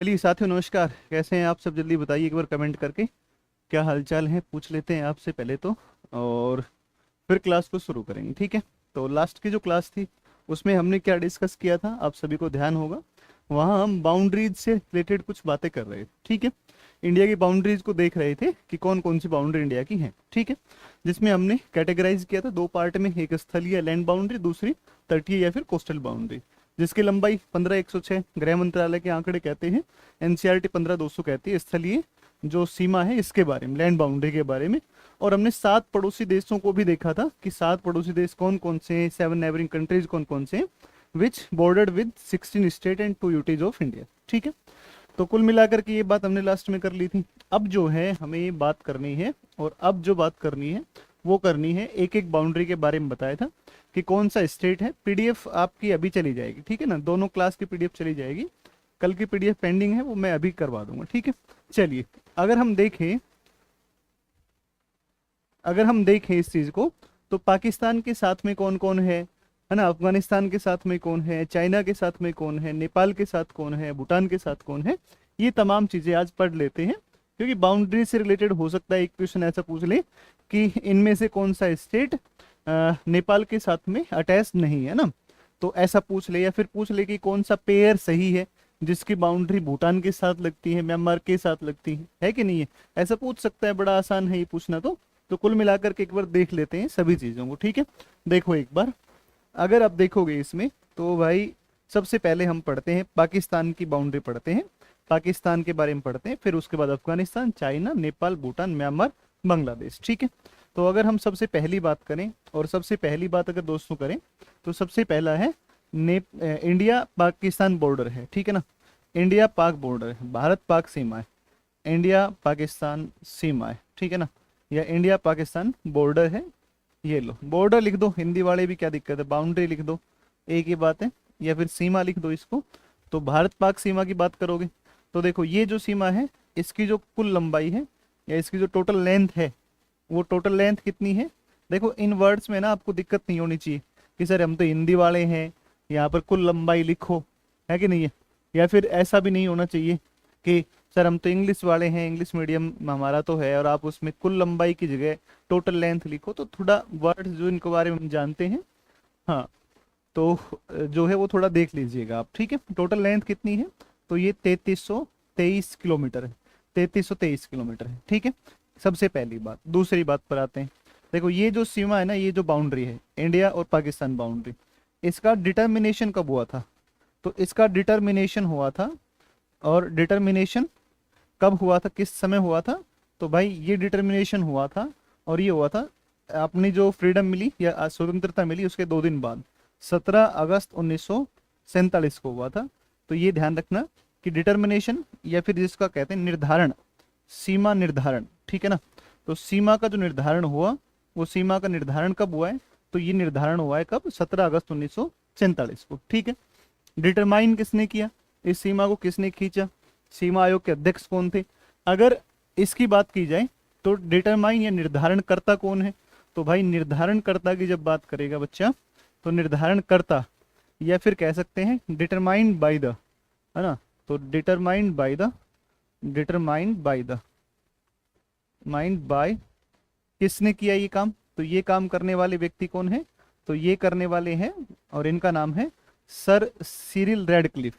चलिए साथियों, नमस्कार। कैसे हैं आप सब? जल्दी बताइए एक बार कमेंट करके क्या हालचाल है, पूछ लेते हैं आपसे पहले तो। और फिर क्लास को शुरू करेंगे, ठीक है। तो लास्ट की जो क्लास थी उसमें हमने क्या डिस्कस किया था, आप सभी को ध्यान होगा। वहाँ हम बाउंड्रीज से रिलेटेड कुछ बातें कर रहे थे, ठीक है। इंडिया की बाउंड्रीज को देख रहे थे कि कौन कौन सी बाउंड्री इंडिया की हैं, ठीक है। जिसमें हमने कैटेगराइज किया था दो पार्ट में, एक स्थलीय लैंड बाउंड्री, दूसरी तटीय या फिर कोस्टल बाउंड्री, जिसकी लंबाई 15,106 गृह मंत्रालय के आंकड़े कहते हैं। एनसीईआरटी 15,200 कहती है स्थलीय जो सीमा है इसके बारे में, लैंड बाउंड्री के बारे में। और हमने 7 पड़ोसी देशों को भी देखा था कि 7 पड़ोसी देश कौन कौन से हैं, 7 नेबरिंग कंट्रीज कौन कौन से हैं, which bordered with 16 state and 2 UTs of India, ठीक है। तो कुल मिलाकर के ये बात हमने लास्ट में कर ली थी। अब जो है हमें ये बात करनी है, और अब जो बात करनी है वो करनी है एक एक बाउंड्री के बारे में बताया था कि कौन सा स्टेट है। पीडीएफ आपकी अभी चली जाएगी, ठीक है ना। दोनों क्लास की पीडीएफ चली जाएगी। कल की पीडीएफ पेंडिंग है, वो मैं अभी करवा दूंगा, ठीक है। चलिए, अगर हम देखें अगर हम देखें इस चीज को, तो पाकिस्तान के साथ में कौन कौन है ना। अफगानिस्तान के साथ में कौन है, चाइना के साथ में कौन है, नेपाल के साथ कौन है, भूटान के साथ कौन है, ये तमाम चीजें आज पढ़ लेते हैं। क्योंकि बाउंड्री से रिलेटेड हो सकता है एक क्वेश्चन ऐसा पूछ ले कि इनमें से कौन सा स्टेट नेपाल के साथ में अटैच नहीं है ना। तो ऐसा पूछ ले, या फिर पूछ ले कि कौन सा पेयर सही है जिसकी बाउंड्री भूटान के साथ लगती है, म्यांमार के साथ लगती है कि नहीं है। ऐसा पूछ सकता है, बड़ा आसान है ये पूछना। तो कुल मिलाकर के एक बार देख लेते हैं सभी चीजों को, ठीक है। देखो एक बार, अगर आप देखोगे इसमें तो भाई सबसे पहले हम पढ़ते हैं पाकिस्तान की बाउंड्री पढ़ते हैं, पाकिस्तान के बारे में पढ़ते हैं। फिर उसके बाद अफगानिस्तान, चाइना, नेपाल, भूटान, म्यांमार, बांग्लादेश, ठीक है। तो अगर हम सबसे पहली बात करें, और सबसे पहली बात अगर दोस्तों करें, तो सबसे पहला है इंडिया पाकिस्तान बॉर्डर है, ठीक है ना। इंडिया पाक बॉर्डर है, भारत पाक सीमा है, इंडिया पाकिस्तान सीमा है, ठीक है ना। या इंडिया पाकिस्तान बॉर्डर है, ये लो बॉर्डर लिख दो। हिंदी वाले भी क्या दिक्कत है, बाउंड्री लिख दो, एक ही बात है। या फिर सीमा लिख दो इसको। तो भारत पाक सीमा की बात करोगे तो देखो ये जो सीमा है, इसकी जो कुल लंबाई है या इसकी जो टोटल लेंथ है, वो टोटल लेंथ कितनी है। देखो इन वर्ड्स में ना आपको दिक्कत नहीं होनी चाहिए कि सर हम तो हिंदी वाले हैं, यहाँ पर कुल लंबाई लिखो, है कि नहीं है। या फिर ऐसा भी नहीं होना चाहिए कि सर हम तो इंग्लिश वाले हैं, इंग्लिश मीडियम हमारा तो है, और आप उसमें कुल लंबाई की जगह टोटल लेंथ लिखो। तो थोड़ा वर्ड्स जो इनके बारे में हम जानते हैं, हाँ, तो जो है वो थोड़ा देख लीजिएगा आप, ठीक है। टोटल लेंथ कितनी है, तो ये 3323 किलोमीटर है, 3323 किलोमीटर है, ठीक है। सबसे पहली बात। दूसरी बात पर आते हैं। देखो ये जो सीमा है ना, ये जो बाउंड्री है इंडिया और पाकिस्तान बाउंड्री, इसका डिटर्मिनेशन कब हुआ था। तो इसका डिटर्मिनेशन हुआ था, और डिटर्मिनेशन कब हुआ था, किस समय हुआ था। तो भाई ये डिटर्मिनेशन हुआ था, और ये हुआ था अपनी जो फ्रीडम मिली या स्वतंत्रता मिली उसके 2 दिन बाद, 17 अगस्त 1947 को हुआ था। तो ये ध्यान रखना कि डिटर्मिनेशन या फिर जिसका कहते हैं निर्धारण, सीमा निर्धारण, ठीक है ना। तो सीमा का जो निर्धारण हुआ, वो सीमा का निर्धारण कब हुआ है, तो ये निर्धारण हुआ है कब, 17 अगस्त 1947 को, ठीक है। डिटरमाइन किसने किया, इस सीमा को किसने खींचा, सीमा आयोग के अध्यक्ष कौन थे। अगर इसकी बात की जाए तो डिटरमाइन या निर्धारण करता कौन है। तो भाई निर्धारण करता की जब बात करेगा बच्चा, तो निर्धारण करता या फिर कह सकते हैं डिटरमाइंड बाय द, है ना। तो determined by the, determined by the, mind bye, किसने किया ये काम। तो ये काम करने वाले व्यक्ति कौन है, तो ये करने वाले हैं, और इनका नाम है sir Cyril Radcliffe.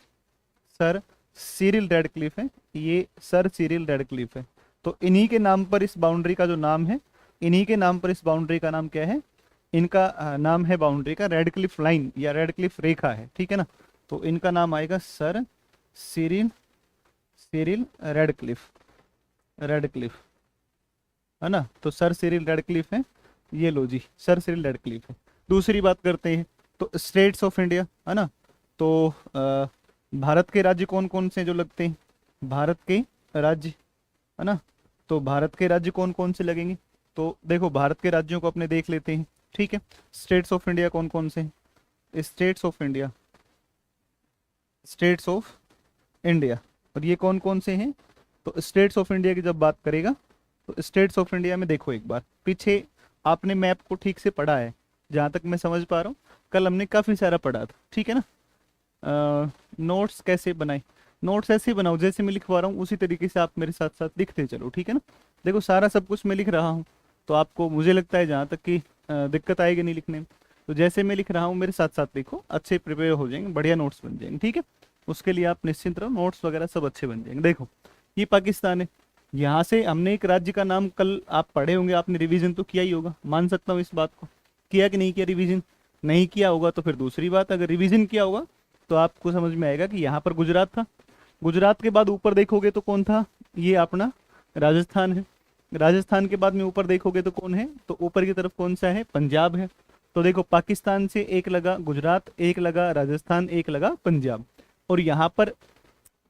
Sir Cyril Radcliffe है, ये सर सिरिल रेडक्लिफ है। तो इन्हीं के नाम पर इस बाउंड्री का जो नाम है, इन्हीं के नाम पर इस बाउंड्री का नाम क्या है, इनका नाम है बाउंड्री का रेडक्लिफ लाइन या रेडक्लिफ रेखा है, ठीक है ना। तो इनका नाम आएगा sir Cyril Cyril Radcliffe, Radcliffe, है ना। तो सर सिरिल रेडक्लिफ है, ये लो जी, सर सिरिल रेडक्लिफ है। दूसरी बात करते हैं, तो स्टेट्स ऑफ इंडिया, है ना। तो भारत के राज्य कौन कौन से जो लगते हैं, भारत के राज्य, है ना। तो भारत के राज्य कौन कौन से लगेंगे, तो देखो भारत के राज्यों को अपने देख लेते हैं, ठीक है। स्टेट्स ऑफ इंडिया कौन कौन से हैं, states of India, states of India, और ये कौन कौन से हैं। तो स्टेट्स ऑफ इंडिया की जब बात करेगा, तो स्टेट्स ऑफ इंडिया में देखो एक बार, पीछे आपने मैप को ठीक से पढ़ा है, जहाँ तक मैं समझ पा रहा हूँ। कल हमने काफ़ी सारा पढ़ा था, ठीक है ना। नोट्स कैसे बनाए, नोट्स ऐसे ही बनाओ, जैसे मैं लिखवा रहा हूँ उसी तरीके से आप मेरे साथ साथ लिखते चलो, ठीक है ना। देखो सारा सब कुछ मैं लिख रहा हूँ, तो आपको मुझे लगता है जहाँ तक कि दिक्कत आएगी नहीं लिखने में। तो जैसे मैं लिख रहा हूँ मेरे साथ साथ लिखो, अच्छे प्रिपेयर हो जाएंगे, बढ़िया नोट्स बन जाएंगे, ठीक है। उसके लिए आप निश्चिंत रहो, नोट्स वगैरह सब अच्छे बन जाएंगे। देखो ये पाकिस्तान है, यहाँ से हमने एक राज्य का नाम कल आप पढ़े होंगे, आपने रिवीजन तो किया ही होगा, मान सकता हूँ इस बात को, किया कि नहीं किया रिवीजन? नहीं किया होगा तो फिर दूसरी बात, अगर रिवीजन किया होगा तो आपको समझ में आएगा कि यहाँ पर गुजरात था। गुजरात के बाद ऊपर देखोगे तो कौन था? ये अपना राजस्थान है। राजस्थान के बाद में ऊपर देखोगे तो कौन है? तो ऊपर की तरफ कौन सा है? पंजाब है। तो देखो पाकिस्तान से एक लगा गुजरात, एक लगा राजस्थान, एक लगा पंजाब। और यहाँ पर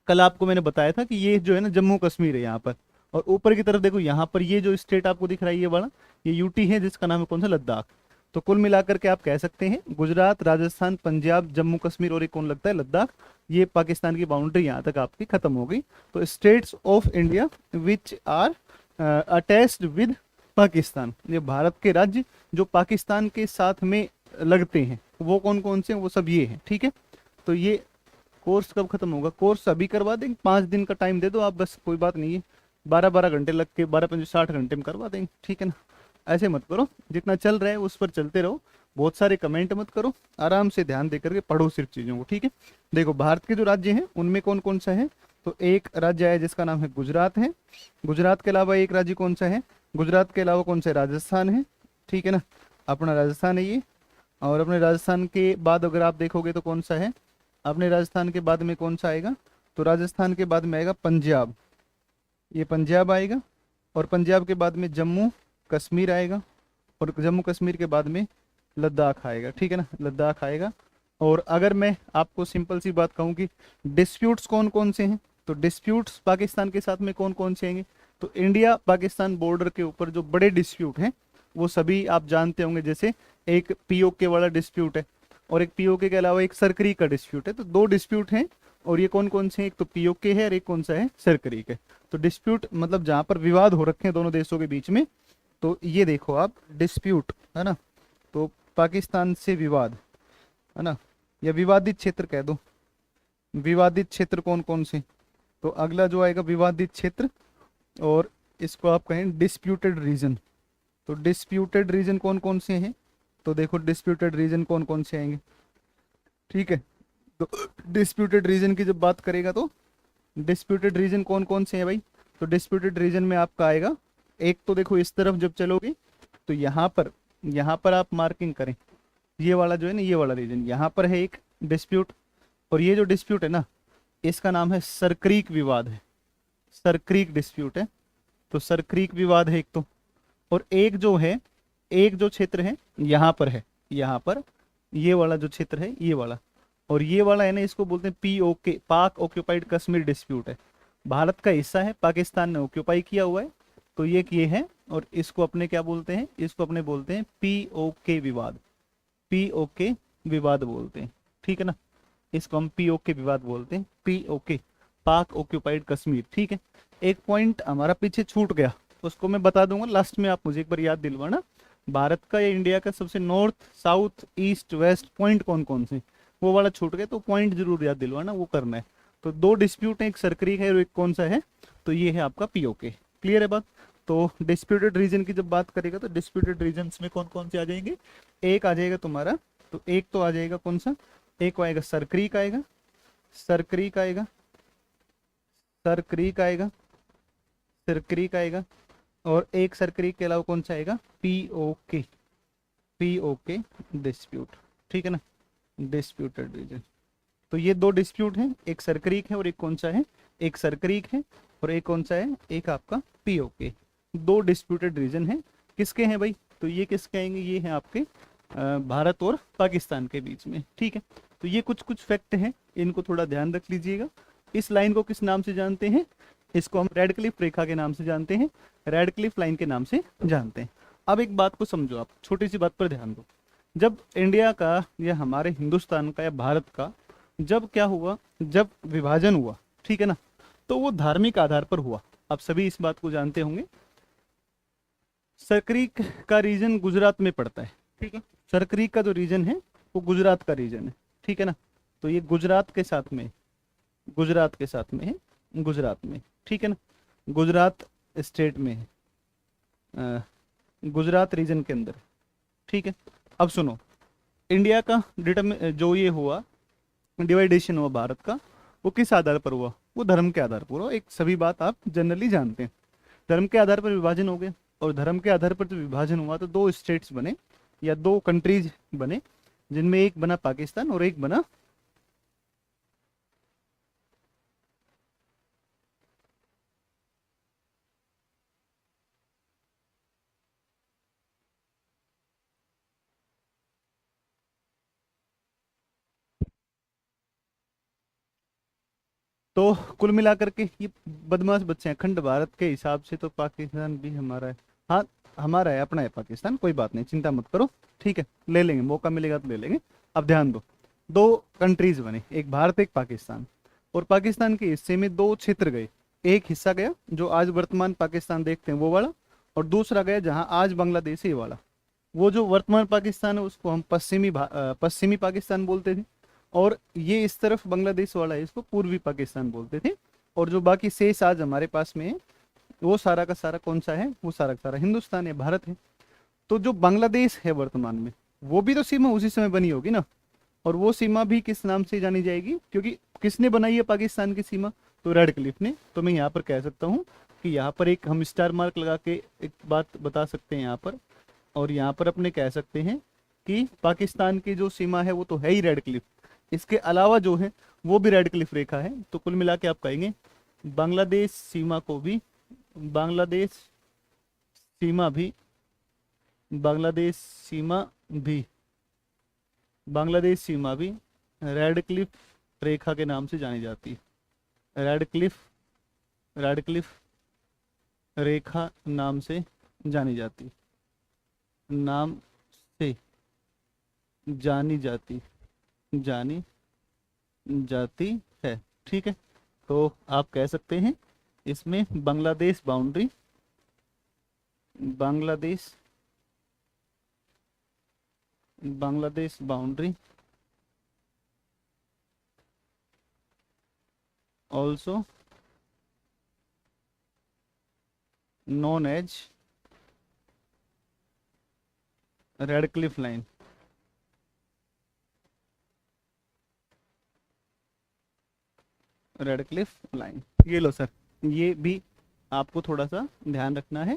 कल आपको मैंने बताया था कि ये जो है ना जम्मू कश्मीर है यहाँ पर। और ऊपर की तरफ देखो यहाँ पर ये जो स्टेट आपको दिख रहा है ये वाला, ये यूटी है, जिसका नाम है कौन सा? लद्दाख। तो कुल मिलाकर के आप कह सकते हैं गुजरात, राजस्थान, पंजाब, जम्मू कश्मीर और एक कौन लगता है? लद्दाख। ये पाकिस्तान की बाउंड्री यहाँ तक आपकी खत्म हो गई। तो states of India which are attached with Pakistan, ये भारत के राज्य जो पाकिस्तान के साथ में लगते हैं वो कौन कौन से हैं? वो सब ये हैं, ठीक है। तो ये कोर्स कब खत्म होगा? कोर्स अभी करवा देंगे, 5 दिन का टाइम दे दो आप बस, कोई बात नहीं है। 12-12 घंटे लग के 12-5 60 घंटे में करवा देंगे, ठीक है ना। ऐसे मत करो, जितना चल रहा है उस पर चलते रहो, बहुत सारे कमेंट मत करो, आराम से ध्यान दे करके पढ़ो सिर्फ चीज़ों को, ठीक है। देखो भारत के जो राज्य हैं उनमें कौन कौन सा है? तो एक राज्य है जिसका नाम है गुजरात है। गुजरात के अलावा एक राज्य कौन सा है? गुजरात के अलावा कौन सा? राजस्थान है, ठीक है ना, अपना राजस्थान है ये। और अपने राजस्थान के बाद अगर आप देखोगे तो कौन सा है? अपने राजस्थान के बाद में कौन सा आएगा? तो राजस्थान के बाद में आएगा पंजाब, ये पंजाब आएगा। और पंजाब के बाद में जम्मू कश्मीर आएगा। और जम्मू कश्मीर के बाद में लद्दाख आएगा, ठीक है ना, लद्दाख आएगा। और अगर मैं आपको सिंपल सी बात कहूँ कि डिस्प्यूट्स कौन कौन से हैं, तो डिस्प्यूट्स पाकिस्तान के साथ में कौन कौन से आएंगे? तो इंडिया पाकिस्तान बॉर्डर के ऊपर जो बड़े डिस्प्यूट हैं वो सभी आप जानते होंगे, जैसे एक पीओके वाला डिस्प्यूट है, और एक पीओके के अलावा एक सरकरी का डिस्प्यूट है। तो 2 डिस्प्यूट हैं, और ये कौन कौन से हैं? एक तो पीओके है और एक कौन सा है? सरकरी है। तो डिस्प्यूट मतलब जहां पर विवाद हो रखे हैं दोनों देशों के बीच में, तो ये देखो आप डिस्प्यूट है ना, तो पाकिस्तान से विवाद है ना, या विवादित क्षेत्र कह दो। विवादित क्षेत्र कौन कौन से? तो अगला जो आएगा विवादित क्षेत्र, और इसको आप कहें डिस्प्यूटेड रीजन। तो डिस्प्यूटेड रीजन कौन कौन से हैं? तो देखो डिस्प्यूटेड रीजन कौन कौन से आएंगे, ठीक है। तो डिस्प्यूटेड रीजन की जब बात करेगा तो डिस्प्यूटेड रीजन कौन कौन से हैं भाई? तो डिस्प्यूटेड रीजन में आपका आएगा, एक तो देखो इस तरफ जब चलोगे तो यहाँ पर आप मार्किंग करें, ये वाला जो है ना, ये वाला रीजन, यहाँ पर है एक डिस्प्यूट। और ये जो डिस्प्यूट है ना, इसका नाम है सरक्रीक विवाद है, सरक्रीक डिस्प्यूट है। तो सरक्रीक विवाद है एक तो। और एक जो है, एक जो क्षेत्र है यहाँ पर है, यहाँ पर ये वाला जो क्षेत्र है ये वाला, और ये वाला है ना, इसको बोलते हैं पीओके, पाक ऑक्यूपाइड कश्मीर डिस्प्यूट है। भारत का हिस्सा है, पाकिस्तान ने ऑक्यूपाई किया हुआ है, तो ये है। और इसको अपने क्या बोलते हैं? इसको अपने बोलते हैं पीओके विवाद, पीओके विवाद बोलते हैं, ठीक है ना। इसको हम पीओके विवाद बोलते हैं, पीओके, पाक ऑक्यूपाइड कश्मीर, ठीक है। एक पॉइंट हमारा पीछे छूट गया, उसको मैं बता दूंगा लास्ट में, आप मुझे एक बार याद दिलवाना। भारत का या इंडिया का सबसे north, south, east, west point कौन कौन से, वो वाला छूट गया, तो पॉइंट जरूर याद दिलवाना, वो करना है। तो 2 डिस्प्यूट है, एक सरकरी है और एक कौन सा है? तो ये है आपका पीओके। क्लियर है बात? तो डिस्प्यूटेड रीजन की जब बात करेगा तो डिस्प्यूटेड रीजन में कौन कौन से आ जाएंगे? एक आ जाएगा तुम्हारा, तो एक तो आ जाएगा कौन सा? एक आएगा सरक्रीक आएगा, सरक्रीक आएगा, सरक्रीक आएगा, सरक्रीक आएगा। और एक सरक्रीक के अलावा कौन सा आएगा? पीओके, पीओके डिस्प्यूट, ठीक है ना, डिस्प्यूटेड रीजन। तो ये 2 डिस्प्यूट हैं, एक सरक्रीक है और एक कौन सा है? एक सरक्रीक है और एक कौन सा है? एक आपका पीओके। 2 डिस्प्यूटेड रीजन है, किसके हैं भाई? तो ये किसके आएंगे? ये हैं आपके भारत और पाकिस्तान के बीच में, ठीक है। तो ये कुछ कुछ फैक्ट हैं, इनको थोड़ा ध्यान रख लीजिएगा। इस लाइन को किस नाम से जानते हैं? इसको हम रेडक्लिफ रेखा के नाम से जानते हैं, रेडक्लिफ लाइन के नाम से जानते हैं। अब एक बात को समझो आप, छोटी सी बात पर ध्यान दो। जब इंडिया का या हमारे हिंदुस्तान का या भारत का जब क्या हुआ, जब विभाजन हुआ, ठीक है ना, तो वो धार्मिक आधार पर हुआ। आप सभी इस बात को जानते होंगे। सरक्रीक का रीजन गुजरात में पड़ता है, ठीक है। सरक्रीक का जो रीजन है वो गुजरात का रीजन है, ठीक है ना। तो ये गुजरात के साथ में, गुजरात के साथ में है, गुजरात में, ठीक है ना, गुजरात स्टेट में है, अ, गुजरात रीजन के अंदर, ठीक है। अब सुनो, इंडिया का जो ये हुआ डिवाइडेशन हुआ भारत का, वो किस आधार पर हुआ? वो धर्म के आधार पर हुआ। एक सभी बात आप जनरली जानते हैं, धर्म के आधार पर विभाजन हो गया। और धर्म के आधार पर जो विभाजन हुआ तो दो स्टेट्स बने या दो कंट्रीज बने, जिनमें एक बना पाकिस्तान और एक बना तो कुल मिलाकर के ये बदमाश बच्चे हैं। अखंड भारत के हिसाब से तो पाकिस्तान भी हमारा है। हाँ, हमारा है, अपना है पाकिस्तान, कोई बात नहीं, चिंता मत करो, ठीक है, ले लेंगे, मौका मिलेगा तो ले लेंगे। अब ध्यान दो, दो कंट्रीज बने, एक भारत एक पाकिस्तान, और पाकिस्तान के हिस्से में दो क्षेत्र गए। एक हिस्सा गया जो आज वर्तमान पाकिस्तान देखते हैं वो वाला, और दूसरा गया जहां आज बांग्लादेश है ये वाला। वो जो वर्तमान पाकिस्तान है उसको हम पश्चिमी पाकिस्तान बोलते थे, और ये इस तरफ बांग्लादेश वाला है इसको पूर्वी पाकिस्तान बोलते थे। और जो बाकी शेष आज हमारे पास में है वो सारा का सारा कौन सा है? वो सारा का सारा हिंदुस्तान है, भारत है। तो जो बांग्लादेश है वर्तमान में, वो भी तो सीमा उसी समय बनी होगी ना, और वो सीमा भी किस नाम से जानी जाएगी? क्योंकि किसने बनाई है पाकिस्तान की सीमा? तो रेड क्लिफ ने। तो मैं यहाँ पर कह सकता हूँ कि यहाँ पर एक हम स्टार मार्क लगा के एक बात बता सकते हैं यहाँ पर, और यहाँ पर अपने कह सकते हैं कि पाकिस्तान की जो सीमा है वो तो है ही रेड क्लिफ, इसके अलावा जो है वो भी रेड क्लिफ रेखा है। तो कुल मिला के आप कहेंगे बांग्लादेश सीमा को भी, बांग्लादेश सीमा भी, बांग्लादेश सीमा भी, बांग्लादेश सीमा भी रेड क्लिफ रेखा के नाम से जानी जाती है। रेड क्लिफ रेखा नाम से जानी जाती, नाम से जानी जाती है, ठीक है। तो आप कह सकते हैं इसमें Bangladesh boundary also known as Radcliffe line, Radcliffe line. ये लो सर, ये भी आपको थोड़ा सा ध्यान रखना है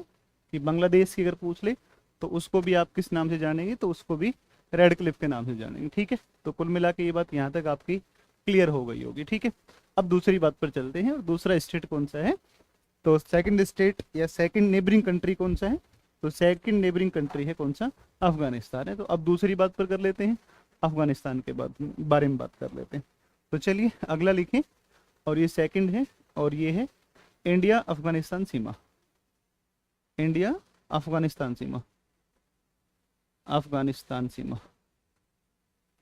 कि बांग्लादेश की अगर पूछ ले तो उसको भी आप किस नाम से जानेंगे? तो उसको भी रेडक्लिफ के नाम से जानेंगे, ठीक है। तो कुल मिला के ये बात यहाँ तक आपकी क्लियर हो गई होगी, ठीक है। अब दूसरी बात पर चलते हैं, और दूसरा स्टेट कौन सा है? तो सेकंड स्टेट या सेकंड नेबरिंग कंट्री कौन सा है? तो सेकंड नेबरिंग कंट्री है कौन सा? अफगानिस्तान है। तो अब दूसरी बात पर कर लेते हैं, अफगानिस्तान के बारे में बात कर लेते हैं। तो चलिए अगला लिखें, और ये सेकंड है, और ये है इंडिया अफगानिस्तान सीमा, इंडिया अफगानिस्तान सीमा, अफगानिस्तान सीमा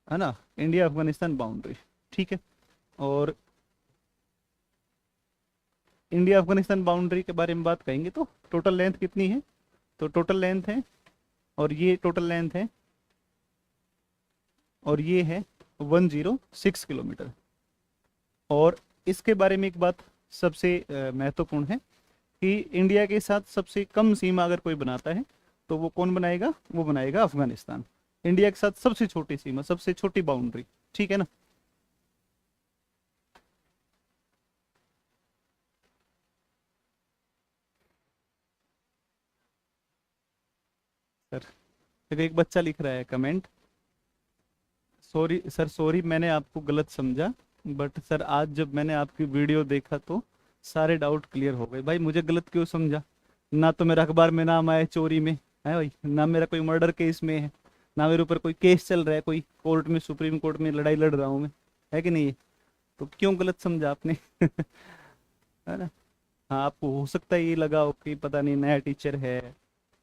है ना, इंडिया अफगानिस्तान बाउंड्री, ठीक है। और इंडिया अफगानिस्तान बाउंड्री के बारे में बात करेंगे तो टोटल लेंथ कितनी है? तो टोटल लेंथ है, और ये टोटल लेंथ है, और ये है 106 किलोमीटर। और इसके बारे में एक बात सबसे महत्वपूर्ण है कि इंडिया के साथ सबसे कम सीमा अगर कोई बनाता है तो वो कौन बनाएगा? वो बनाएगा अफगानिस्तान। इंडिया के साथ सबसे छोटी सीमा, सबसे छोटी बाउंड्री, ठीक है ना। सर फिर एक बच्चा लिख रहा है कमेंट, सॉरी सर, सॉरी मैंने आपको गलत समझा, बट सर आज जब मैंने आपकी वीडियो देखा तो सारे डाउट क्लियर हो गए। भाई मुझे गलत क्यों समझा? ना तो मेरा अखबार में नाम आया चोरी में है भाई, ना मेरा कोई मर्डर केस में है, ना मेरे ऊपर कोई केस चल रहा है, कोई कोर्ट में, सुप्रीम कोर्ट में लड़ाई लड़ रहा हूँ मैं, है कि नहीं? तो क्यों गलत समझा आपने? है ना। हाँ, आपको हो सकता है ये लगा हो कि पता नहीं नया टीचर है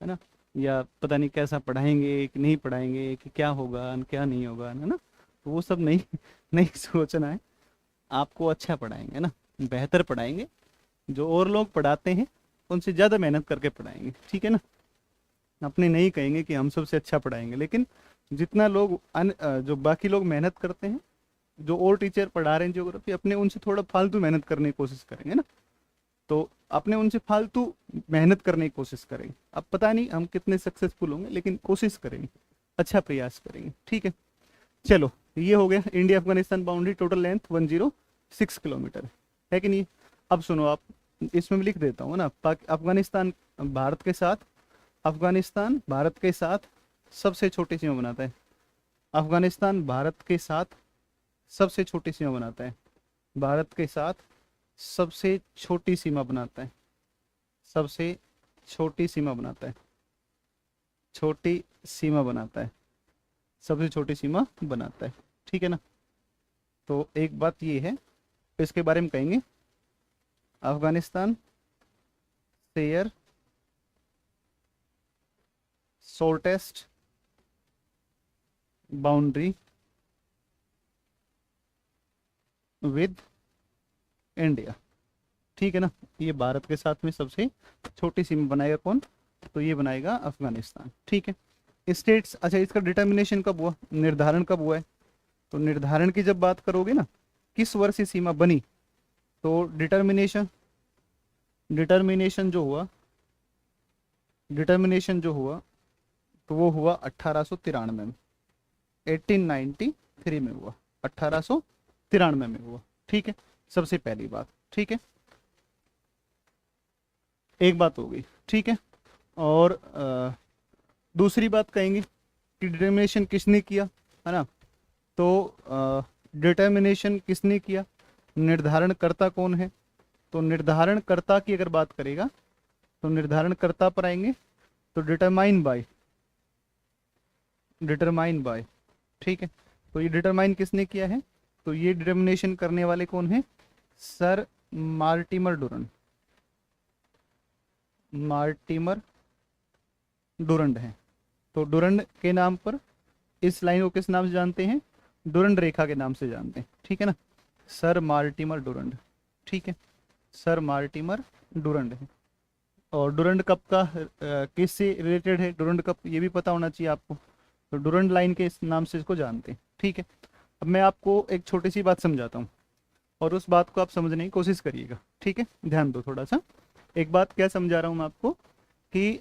ना, या पता नहीं कैसा पढ़ाएंगे कि नहीं पढ़ाएंगे, कि क्या होगा क्या नहीं होगा, है ना। तो वो सब नहीं नहीं सोचना है, आपको अच्छा पढ़ाएंगे ना, बेहतर पढ़ाएंगे, जो और लोग पढ़ाते हैं उनसे ज़्यादा मेहनत करके पढ़ाएंगे, ठीक है ना। अपने नहीं कहेंगे कि हम सबसे अच्छा पढ़ाएंगे, लेकिन जितना लोग जो बाकी लोग मेहनत करते हैं जो और टीचर पढ़ा रहे हैं ज्योग्राफी, अपने उनसे थोड़ा फालतू मेहनत करने की कोशिश करेंगे ना, तो अपने उनसे फालतू मेहनत करने की कोशिश करेंगे। अब पता नहीं हम कितने सक्सेसफुल होंगे, लेकिन कोशिश करेंगे, अच्छा प्रयास करेंगे, ठीक है। चलो, ये हो गया India Afghanistan boundary, total length 106 kilometre है कि नहीं। अब सुनो आप, इसमें भी लिख देता हूँ ना, अफगानिस्तान भारत के साथ, अफगानिस्तान भारत के साथ सबसे छोटी सीमा बनाता है। अफगानिस्तान भारत के साथ सबसे छोटी सीमा बनाता है, भारत के साथ सबसे छोटी सीमा बनाता है, सबसे छोटी सीमा बनाता है, छोटी सीमा बनाता है, सबसे छोटी सीमा बनाता है, ठीक है ना। तो एक बात ये है, इसके बारे में कहेंगे, Afghanistan share shortest boundary with India, ठीक है ना। ये भारत के साथ में सबसे छोटी सीमा बनाएगा कौन, तो ये बनाएगा अफगानिस्तान, ठीक है। स्टेट्स, अच्छा इसका डिटर्मिनेशन कब हुआ, निर्धारण कब हुआ है, तो निर्धारण की जब बात करोगे ना, किस वर्ष ये सीमा बनी, तो डिटर्मिनेशन जो हुआ, डिटर्मिनेशन जो हुआ, तो वो हुआ 1893 में, 1893 में हुआ, 1893 में हुआ, ठीक है। सबसे पहली बात, ठीक है, एक बात हो गई, ठीक है। और दूसरी बात कहेंगे कि डिटर्मिनेशन किसने किया, है ना। तो डिटर्मिनेशन किसने किया, निर्धारणकर्ता कौन है, तो निर्धारणकर्ता की अगर बात करेगा तो निर्धारणकर्ता पर आएंगे, तो डिटरमाइन बाय, ठीक है। तो ये डिटरमाइन किसने किया है, तो ये डिटर्मिनेशन करने वाले कौन है, सर मार्टिमर डुरंड है। तो डुरंड के नाम पर इस लाइन को किस नाम से जानते हैं, डुरंड रेखा के नाम से जानते हैं, ठीक है ना, सर मार्टिमर डुरंड, ठीक है, सर मार्टिमर डुरंड है। और डुरंड कप का किससे रिलेटेड है, डुरंड कप ये भी पता होना चाहिए आपको, तो डुरंड लाइन के इस नाम से इसको जानते हैं, ठीक है। अब मैं आपको एक छोटी सी बात समझाता हूँ, और उस बात को आप समझने की कोशिश करिएगा, ठीक है, ध्यान दो थोड़ा सा। एक बात क्या समझा रहा हूँ मैं आपको कि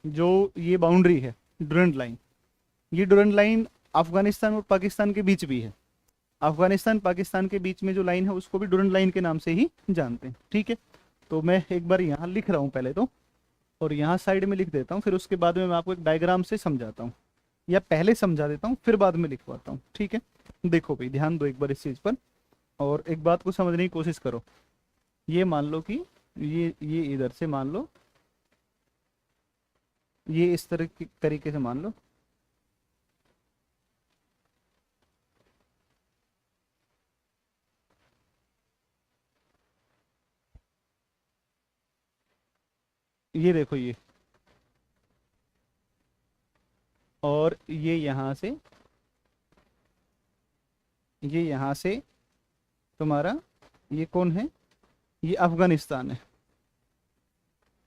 जो ये बाउंड्री है डुरंड लाइन, ये डुरंड लाइन अफगानिस्तान और पाकिस्तान के बीच भी है, अफगानिस्तान पाकिस्तान के बीच में जो लाइन है उसको भी डुरंड लाइन के नाम से ही जानते हैं, ठीक है। तो मैं एक बार यहाँ लिख रहा हूँ पहले तो, और यहाँ साइड में लिख देता हूँ, फिर उसके बाद में मैं आपको एक डायग्राम से समझाता हूँ, या पहले समझा देता हूँ फिर बाद में लिखवाता हूँ, ठीक है। देखो भाई, ध्यान दो एक बार इस चीज़ पर, और एक बात को समझने की कोशिश करो। ये मान लो कि ये इधर से मान लो, ये इस तरह की तरीके से मान लो, ये देखो ये, और ये यहाँ से तुम्हारा ये कौन है, ये अफगानिस्तान है,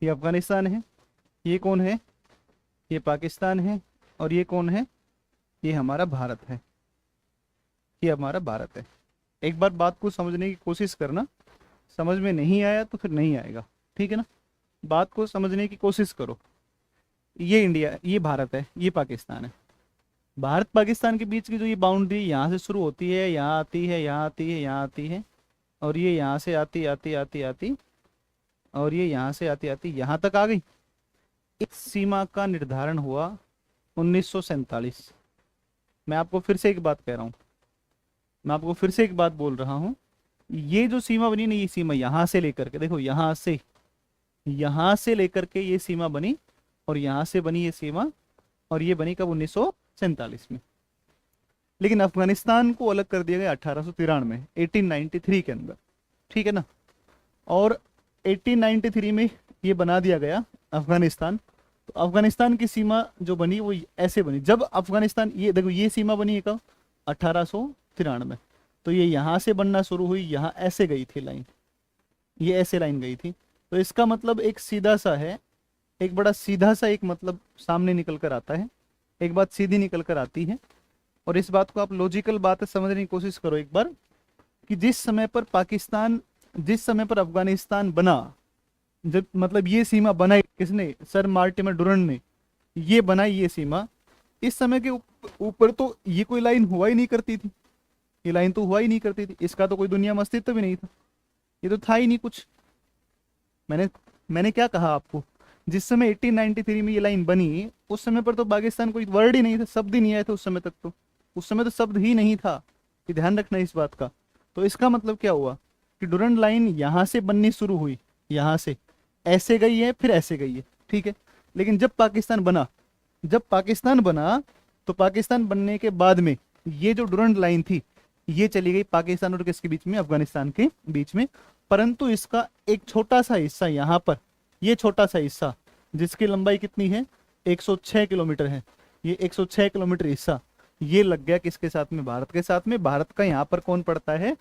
ये अफगानिस्तान है, ये कौन है, ये पाकिस्तान है, और ये कौन है, ये हमारा भारत है, ये हमारा भारत है। एक बार बात को समझने की कोशिश करना, समझ में नहीं आया तो फिर नहीं आएगा, ठीक है ना। बात को समझने की कोशिश करो, ये इंडिया, ये भारत है, ये पाकिस्तान है, भारत पाकिस्तान के बीच की जो ये बाउंड्री यहाँ से शुरू होती है, यहाँ आती है, यहाँ आती है, यहाँ आती है, और ये यहाँ से आती आती आती आती, और ये यहाँ से आती आती यहाँ तक आ गई। इस सीमा का निर्धारण हुआ 1947। मैं आपको फिर से एक बात कह रहा हूँ, मैं आपको फिर से एक बात बोल रहा हूँ, ये जो सीमा बनी ना, ये सीमा यहाँ से लेकर के, देखो यहाँ से लेकर के ये सीमा बनी, और यहाँ से बनी ये सीमा, और ये बनी कब, 1947 में। लेकिन अफगानिस्तान को अलग कर दिया गया 1893 में, 1893 के अंदर, ठीक है ना। और 1893 में ये बना दिया गया अफगानिस्तान। तो अफगानिस्तान की सीमा जो बनी वो ऐसे बनी, जब अफगानिस्तान, ये देखो ये सीमा बनी है कब, 1893 में। तो ये यहाँ से बनना शुरू हुई, यहाँ ऐसे गई थी लाइन, ये ऐसे लाइन गई थी। तो इसका मतलब एक सीधा सा है, एक बड़ा सीधा सा एक मतलब सामने निकल कर आता है, एक बात सीधी निकल कर आती है और इस बात को आप लॉजिकल बात समझने की कोशिश करो एक बार, कि जिस समय पर पाकिस्तान, जिस समय पर अफगानिस्तान बना, जब मतलब ये सीमा बनाई किसने, सर मार्टिमर डुरंड ने ये बनाई ये सीमा, इस समय के ऊपर तो ये कोई लाइन हुआ ही नहीं करती थी, ये लाइन तो हुआ ही नहीं करती थी, इसका तो कोई दुनिया में अस्तित्व भी नहीं था, ये तो था ही नहीं कुछ। मैंने मैंने क्या कहा आपको, जिस समय 1893 में ये लाइन बनी उस समय पर तो पाकिस्तान कोई वर्ड ही नहीं था, शब्द ही नहीं आए थे उस समय तक, तो उस समय तो शब्द ही नहीं था, ये ध्यान रखना इस बात का। तो इसका मतलब क्या हुआ कि डुरंड लाइन यहाँ से बननी शुरू हुई, यहाँ से ऐसे गई है फिर ऐसे गई है, ठीक है। लेकिन जब पाकिस्तान बना, जब पाकिस्तान बना तो पाकिस्तान बनने के बाद में ये जो डुरंड लाइन थी ये चली गई पाकिस्तान और किसके बीच में, अफगानिस्तान के बीच में। परंतु इसका एक छोटा सा हिस्सा यहाँ पर, ये छोटा सा हिस्सा जिसकी लंबाई कितनी है 106 किलोमीटर है, ये 106 किलोमीटर हिस्सा ये लग गया किसके साथ में, भारत के साथ में। भारत का यहाँ पर कौन पड़ता है,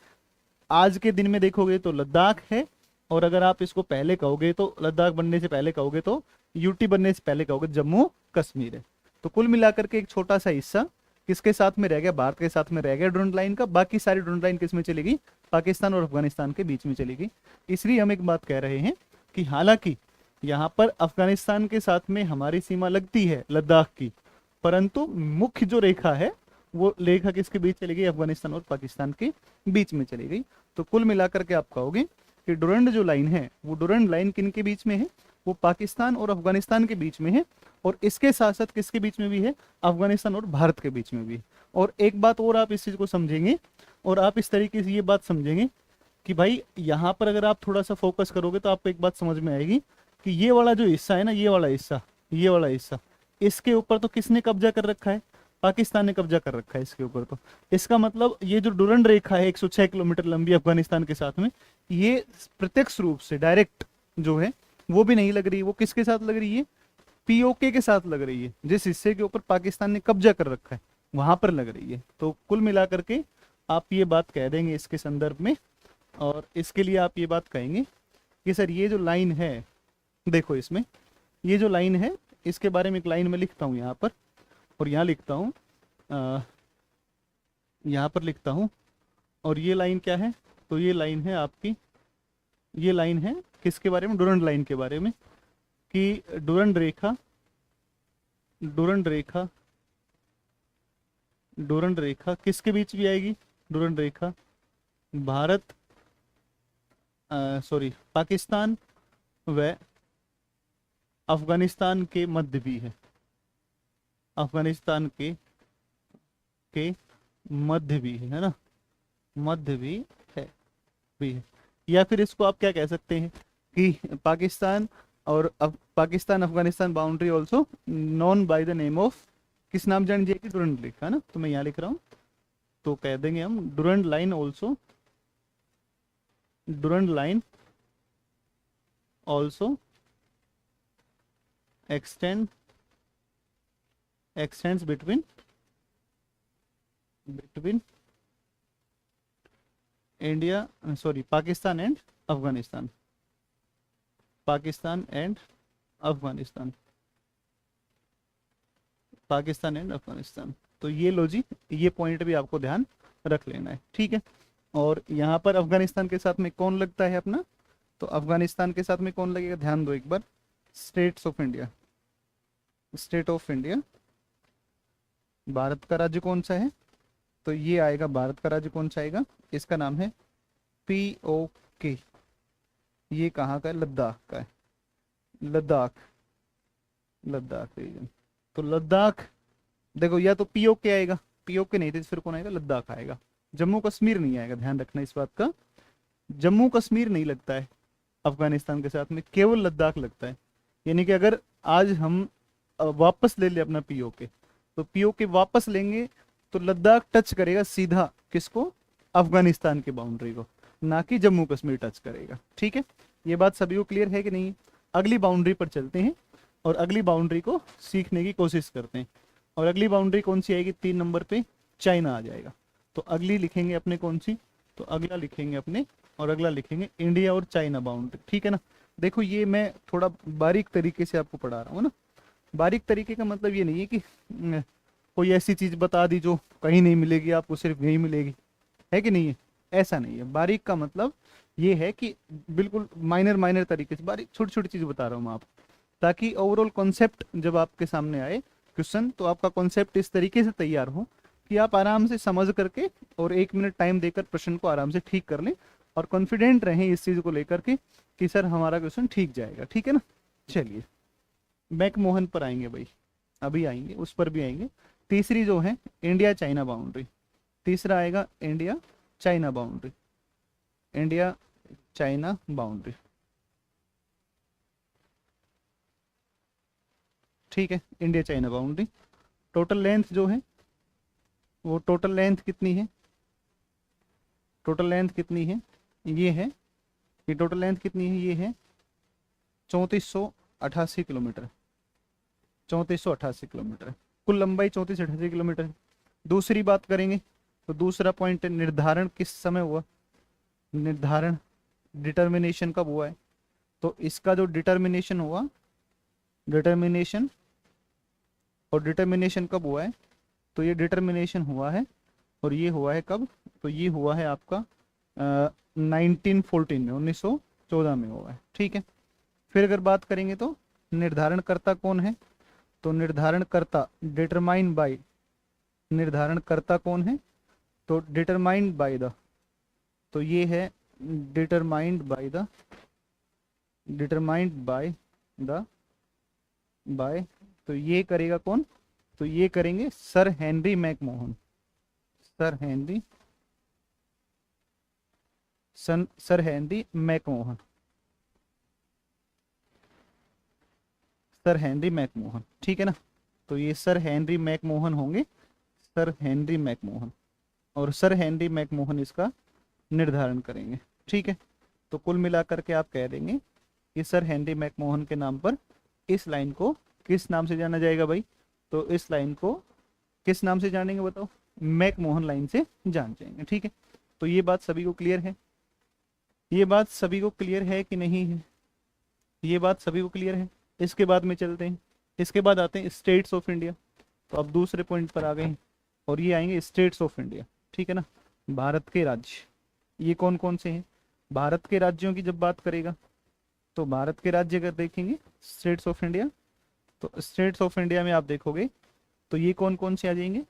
आज के दिन में देखोगे तो लद्दाख है, और अगर आप इसको पहले कहोगे तो लद्दाख बनने से पहले कहोगे तो यूटी बनने से पहले कहोगे जम्मू कश्मीर है। तो कुल मिलाकर के एक छोटा सा हिस्सा किसके साथ में रह गया, भारत के साथ में रह गया डुरंड लाइन का, बाकी सारी डुरंड लाइन किस में चली गई, पाकिस्तान और अफगानिस्तान के बीच में चली गई। इसलिए हम एक बात कह रहे हैं कि हालांकि यहाँ पर अफगानिस्तान के साथ में हमारी सीमा लगती है लद्दाख की, परंतु मुख्य जो रेखा है वो रेखा किसके बीच चली गई, अफगानिस्तान और पाकिस्तान के बीच में चली गई। तो कुल मिलाकर के आप कहोगे कि डुरंड जो लाइन है वो डुरंड लाइन किन के बीच में है, वो पाकिस्तान और अफगानिस्तान के बीच में है, और इसके साथ साथ किसके बीच में भी है, अफगानिस्तान और भारत के बीच में भी है। और एक बात और आप इस चीज को समझेंगे, और आप इस तरीके से ये बात समझेंगे कि भाई यहाँ पर अगर आप थोड़ा सा फोकस करोगे तो आपको एक बात समझ में आएगी कि ये वाला जो हिस्सा है ना, ये वाला हिस्सा, ये वाला हिस्सा, इसके ऊपर तो किसने कब्जा कर रखा है, पाकिस्तान ने कब्जा कर रखा है इसके ऊपर। तो इसका मतलब ये जो डुरंड रेखा है 106 किलोमीटर लंबी अफगानिस्तान के साथ में, ये प्रत्यक्ष रूप से डायरेक्ट जो है वो भी नहीं लग रही, वो किसके साथ लग रही है, पीओके के साथ लग रही है, जिस हिस्से के ऊपर पाकिस्तान ने कब्जा कर रखा है वहां पर लग रही है। तो कुल मिलाकर के आप ये बात कह देंगे इसके संदर्भ में, और इसके लिए आप ये बात कहेंगे कि सर ये जो लाइन है, देखो इसमें ये जो लाइन है इसके बारे में एक लाइन में लिखता हूँ यहाँ पर, और यहाँ लिखता हूँ, यहाँ पर लिखता हूँ, और ये लाइन क्या है, तो ये लाइन है आपकी, ये लाइन है किसके बारे में, डुरंड लाइन के बारे में, कि डुरंड रेखा, डुरंड रेखा, डुरंड रेखा किसके बीच भी आएगी, डुरंड रेखा भारत सॉरी पाकिस्तान व अफगानिस्तान के मध्य भी है, अफगानिस्तान के मध्य भी है ना, मध्य भी है, भी है। या फिर इसको आप क्या कह सकते हैं कि पाकिस्तान और Pakistan Afghanistan boundary also known by the name of, किस नाम जानी जाएगी, डुरंड रेखा ना। तो मैं यहाँ लिख रहा हूँ, तो कह देंगे हम Durand line also, Durand line also extends between India, sorry, Pakistan and Afghanistan, Pakistan and Afghanistan, Pakistan and Afghanistan. तो ये लो जी, ये पॉइंट भी आपको ध्यान रख लेना है, ठीक है। और यहाँ पर अफगानिस्तान के साथ में कौन लगता है अपना, तो अफगानिस्तान के साथ में कौन लगेगा, ध्यान दो एक बार, states of India, state of India. Bharat का राज्य कौन सा है, तो ये आएगा, भारत का राज्य कौन सा आएगा, इसका नाम है पीओके। ये कहाँ का है, लद्दाख का है, लद्दाख, लद्दाख रीजन। तो लद्दाख देखो, या तो पीओके आएगा, पीओके नहीं थे फिर कौन आएगा, लद्दाख आएगा, जम्मू कश्मीर नहीं आएगा, ध्यान रखना इस बात का। जम्मू कश्मीर नहीं लगता है अफगानिस्तान के साथ में, केवल लद्दाख लगता है। यानी कि अगर आज हम वापस ले ले अपना पीओके, तो पीओके वापस लेंगे तो लद्दाख टच करेगा सीधा किसको, अफगानिस्तान की बाउंड्री को, ना कि जम्मू कश्मीर टच करेगा, ठीक है। ये बात सभी को क्लियर है कि नहीं। अगली बाउंड्री पर चलते हैं और अगली बाउंड्री को सीखने की कोशिश करते हैं। और अगली बाउंड्री कौन सी आएगी, 3 नंबर पे चाइना आ जाएगा। तो अगली लिखेंगे अपने कौन सी, तो अगला लिखेंगे अपने, और अगला लिखेंगे इंडिया और चाइना बाउंड्री, ठीक है ना। देखो ये मैं थोड़ा बारीक तरीके से आपको पढ़ा रहा हूँ ना, बारीक तरीके का मतलब ये नहीं है कि कोई ऐसी चीज बता दी जो कहीं नहीं मिलेगी, आपको सिर्फ यही मिलेगी, है कि नहीं है? ऐसा नहीं है। बारीक का मतलब ये है कि बिल्कुल माइनर माइनर तरीके से बारीक छोटी छोटी चीज बता रहा हूँ मैं आपको, ताकि ओवरऑल कॉन्सेप्ट जब आपके सामने आए क्वेश्चन, तो आपका कॉन्सेप्ट इस तरीके से तैयार हो कि आप आराम से समझ करके और 1 मिनट टाइम देकर प्रश्न को आराम से ठीक कर लें, और कॉन्फिडेंट रहें इस चीज को लेकर के कि सर हमारा क्वेश्चन ठीक जाएगा। ठीक है ना? चलिए मैकमोहन पर आएंगे भाई, अभी आएंगे, उस पर भी आएंगे। तीसरी जो है इंडिया चाइना बाउंड्री, तीसरा आएगा India China boundary, India China boundary. ठीक है, India China boundary. Total length जो है वो टोटल लेंथ कितनी है, टोटल लेंथ कितनी है, ये है, ये टोटल लेंथ कितनी है, ये है 3488 किलोमीटर, 3488 किलोमीटर। कुल लंबाई 3488 किलोमीटर है। दूसरी बात करेंगे तो दूसरा पॉइंट है निर्धारण किस समय हुआ, निर्धारण डिटर्मिनेशन कब हुआ है। तो इसका जो डिटर्मिनेशन हुआ, डिटर्मिनेशन, और डिटर्मिनेशन कब हुआ है, तो ये डिटर्मिनेशन हुआ है, और ये हुआ है कब, तो ये हुआ है आपका 1914 में, 1914 में हुआ है। ठीक है। फिर अगर बात करेंगे तो निर्धारणकर्ता कौन है, तो निर्धारणकर्ता डिटरमाइन बाय, निर्धारणकर्ता कौन है, तो डिटरमाइंड बाय द, तो ये है determined by the, determined by the, by, तो ये करेगा कौन, तो ये करेंगे sir Henry McMahon, sir Henry, sir Henry McMahon, sir Henry McMahon. ठीक है ना? तो ये सर हेनरी मैकमोहन होंगे, सर हेनरी मैकमोहन, और सर हेनरी मैकमोहन इसका निर्धारण करेंगे। ठीक है। तो कुल मिलाकर के आप कह देंगे कि सर हेनरी मैकमोहन के नाम पर इस लाइन को किस नाम से जाना जाएगा भाई, तो इस लाइन को किस नाम से जानेंगे बताओ, मैकमोहन लाइन से जान जाएंगे। ठीक है। तो ये बात सभी को क्लियर है, ये बात सभी को क्लियर है कि नहीं है, ये बात सभी को क्लियर है। इसके बाद में चलते हैं, इसके बाद आते हैं स्टेट्स ऑफ इंडिया। तो अब दूसरे पॉइंट पर आ गए हैं, और ये आएंगे स्टेट्स ऑफ इंडिया। ठीक है ना? भारत के राज्य, ये कौन कौन से हैं, भारत के राज्यों की जब बात करेगा तो भारत के राज्य अगर देखेंगे स्टेट्स ऑफ इंडिया, तो स्टेट्स ऑफ इंडिया में आप देखोगे तो ये कौन कौन से आ जाएंगे,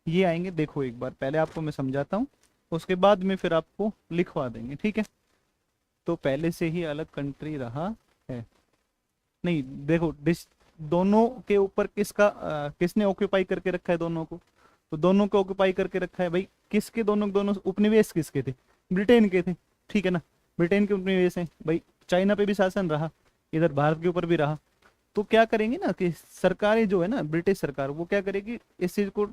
ये आएंगे, देखो एक बार पहले आपको मैं समझाता हूँ, उसके बाद में फिर आपको लिखवा देंगे। ठीक है। तो पहले से ही अलग कंट्री रहा है, नहीं देखो दोनों के ऊपर किसका किसने ऑक्यूपाई करके रखा है दोनों को, तो दोनों को ऑक्यूपाई करके रखा है भाई, किसके, दोनों दोनों उपनिवेश किसके थे, ब्रिटेन के थे। ठीक है ना? ब्रिटेन के उपनिवेश हैं भाई, चाइना पे भी शासन रहा, इधर भारत के ऊपर भी रहा। तो क्या करेंगे ना कि सरकारें जो है ना, ब्रिटिश सरकार, वो क्या करेगी, इस चीज को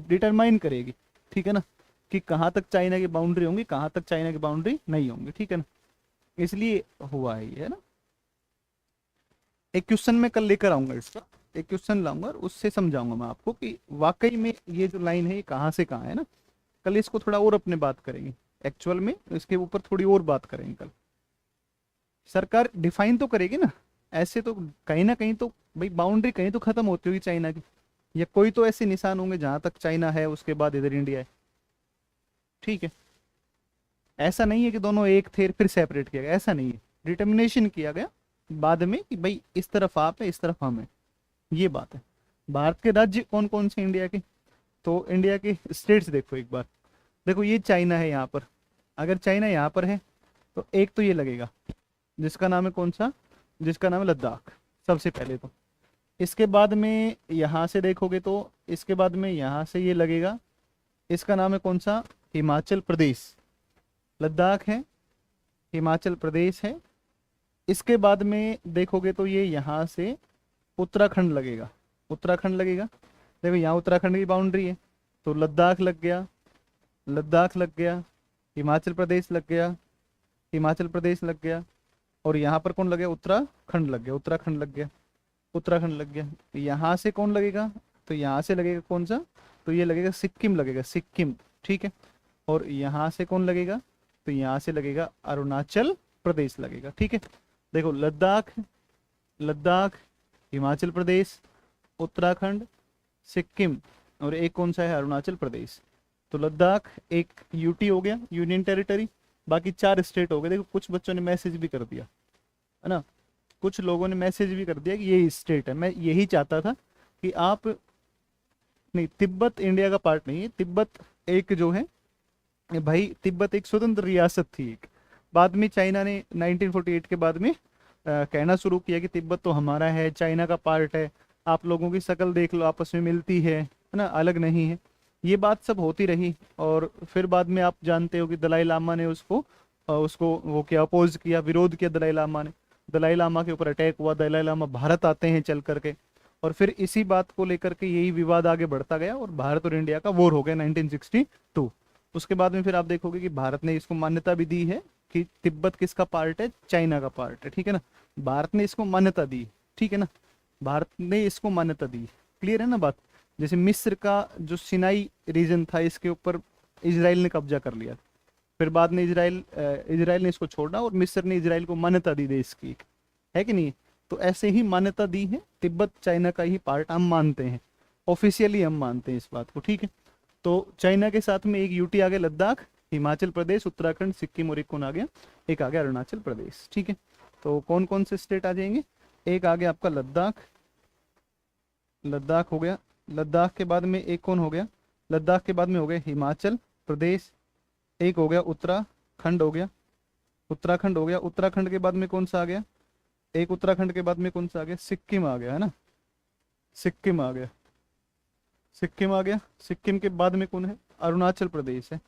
डिटरमाइन करेगी। ठीक है ना? कि कहाँ तक चाइना की बाउंड्री होंगी, कहाँ तक चाइना की बाउंड्री नहीं होंगी। ठीक है ना? इसलिए हुआ है ना। एक क्वेश्चन मैं कल लेकर आऊंगा इसका, एक क्वेश्चन लाऊंगा और उससे समझाऊंगा मैं आपको कि वाकई में ये जो लाइन है ये कहाँ से कहाँ है ना। कल इसको थोड़ा और अपने बात करेंगे, एक्चुअल में इसके ऊपर थोड़ी और बात करेंगे कल। सरकार डिफाइन तो करेगी ना, ऐसे तो कहीं ना कहीं तो भाई बाउंड्री कहीं तो खत्म होती होगी चाइना की, या कोई तो ऐसे निशान होंगे जहां तक चाइना है उसके बाद इधर इंडिया है। ठीक है। ऐसा नहीं है कि दोनों एक थे फिर सेपरेट किया गया, ऐसा नहीं है, डिटर्मिनेशन किया गया बाद में कि भाई इस तरफ आप है, इस तरफ हम है, ये बात है। भारत के राज्य कौन कौन से इंडिया के, तो इंडिया के स्टेट्स देखो एक बार, देखो ये चाइना है यहाँ पर, अगर चाइना यहाँ पर है तो एक तो ये लगेगा जिसका नाम है कौन सा, जिसका नाम है लद्दाख, सबसे पहले तो। इसके बाद में यहाँ से देखोगे तो इसके बाद में यहाँ से ये लगेगा, इसका नाम है कौन सा, हिमाचल प्रदेश। लद्दाख है, हिमाचल प्रदेश है। इसके बाद में देखोगे तो ये यहाँ से उत्तराखंड लगेगा, उत्तराखंड लगेगा। देखो यहाँ उत्तराखंड की बाउंड्री है, तो लद्दाख लग गया, लद्दाख लग गया, हिमाचल प्रदेश लग गया, हिमाचल प्रदेश लग गया, और यहाँ पर कौन लग गया, उत्तराखंड लग गया, उत्तराखंड लग गया, उत्तराखंड लग गया। यहाँ से कौन लगेगा, तो यहाँ से लगेगा कौन सा, तो ये लगेगा सिक्किम लगेगा, सिक्किम। ठीक है। और यहाँ से कौन लगेगा, तो यहाँ से लगेगा अरुणाचल प्रदेश लगेगा। ठीक है। देखो लद्दाख, लद्दाख, हिमाचल प्रदेश, उत्तराखंड, सिक्किम, और एक कौन सा है, अरुणाचल प्रदेश। तो लद्दाख एक यूटी हो गया, यूनियन टेरिटरी, बाकी 4 स्टेट हो गए। देखो कुछ बच्चों ने मैसेज भी कर दिया है ना, कुछ लोगों ने मैसेज भी कर दिया कि ये स्टेट है। मैं यही चाहता था कि आप, नहीं तिब्बत इंडिया का पार्ट नहीं है, तिब्बत एक जो है भाई, तिब्बत एक स्वतंत्र रियासत थी एक। बाद में चाइना ने 1948 के बाद में कहना शुरू किया कि तिब्बत तो हमारा है, चाइना का पार्ट है, आप लोगों की शक्ल देख लो आपस में मिलती है ना, अलग नहीं है। ये बात सब होती रही, और फिर बाद में आप जानते हो कि दलाई लामा ने उसको वो क्या अपोज किया, विरोध किया दलाई लामा ने। दलाई लामा के ऊपर अटैक हुआ, दलाई लामा भारत आते हैं चल करके, और फिर इसी बात को लेकर के यही विवाद आगे बढ़ता गया और भारत और इंडिया का वॉर हो गया 1962। उसके बाद में फिर आप देखोगे कि भारत ने इसको मान्यता भी दी है कि तिब्बत किसका पार्ट है, चाइना का पार्ट है, ठीक है ना। भारत ने इसको मान्यता दी, ठीक है ना, भारत ने इसको मान्यता दी। क्लियर है ना बात। जैसे मिस्र का जो सिनाई रीजन था, इसके ऊपर इजराइल ने कब्जा कर लिया, फिर बाद में इजराइल ने इसको छोड़ा और मिस्र ने इजराइल को मान्यता दी देश की, है कि नहीं। तो ऐसे ही मान्यता दी है, तिब्बत चाइना का ही पार्ट हम मानते हैं, ऑफिशियली हम मानते हैं इस बात को, ठीक है। तो चाइना के साथ में एक यूटी आ गया लद्दाख, हिमाचल प्रदेश, उत्तराखंड, सिक्किम और एक कौन आ गया, एक आ गया अरुणाचल प्रदेश, ठीक है। तो कौन कौन से स्टेट आ जाएंगे, एक आ गया आपका लद्दाख, लद्दाख हो गया। लद्दाख के बाद में एक कौन हो गया, लद्दाख के बाद में हो गया हिमाचल प्रदेश, एक हो गया उत्तराखंड हो गया, उत्तराखंड हो गया। उत्तराखंड के बाद में कौन सा आ गया, एक उत्तराखंड के बाद में कौन सा आ गया, सिक्किम आ गया, है ना, सिक्किम आ गया, सिक्किम आ गया। सिक्किम के बाद में कौन है, अरुणाचल प्रदेश है।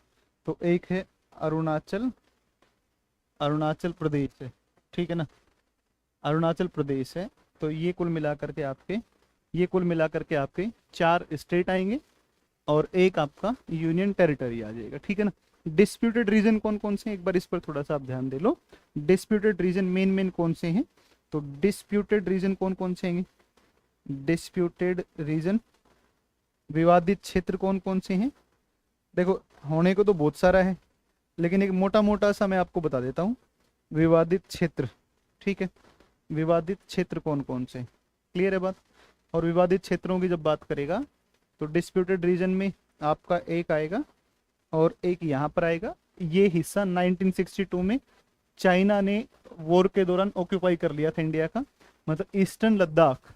तो एक है अरुणाचल, अरुणाचल प्रदेश है, ठीक है ना, अरुणाचल प्रदेश है। तो ये कुल मिलाकर के आपके, ये कुल मिलाकर के आपके 4 स्टेट आएंगे और एक आपका यूनियन टेरिटरी आ जाएगा, ठीक है ना। डिस्प्यूटेड रीजन कौन कौन से हैं, एक बार इस पर थोड़ा सा आप ध्यान दे लो। डिस्प्यूटेड रीजन मेन कौन से हैं, तो डिस्प्यूटेड रीजन कौन कौन से हैं, डिस्प्यूटेड रीजन, विवादित क्षेत्र कौन कौन से हैं। देखो होने को तो बहुत सारा है, लेकिन एक मोटा मोटा सा मैं आपको बता देता हूँ। विवादित क्षेत्र, ठीक है, विवादित क्षेत्र कौन कौन से, क्लियर है बात। और विवादित क्षेत्रों की जब बात करेगा तो डिस्प्यूटेड रीजन में आपका एक आएगा और एक यहाँ पर आएगा। ये हिस्सा 1962 में चाइना ने वॉर के दौरान ऑक्यूपाई कर लिया था इंडिया का, मतलब ईस्टर्न लद्दाख,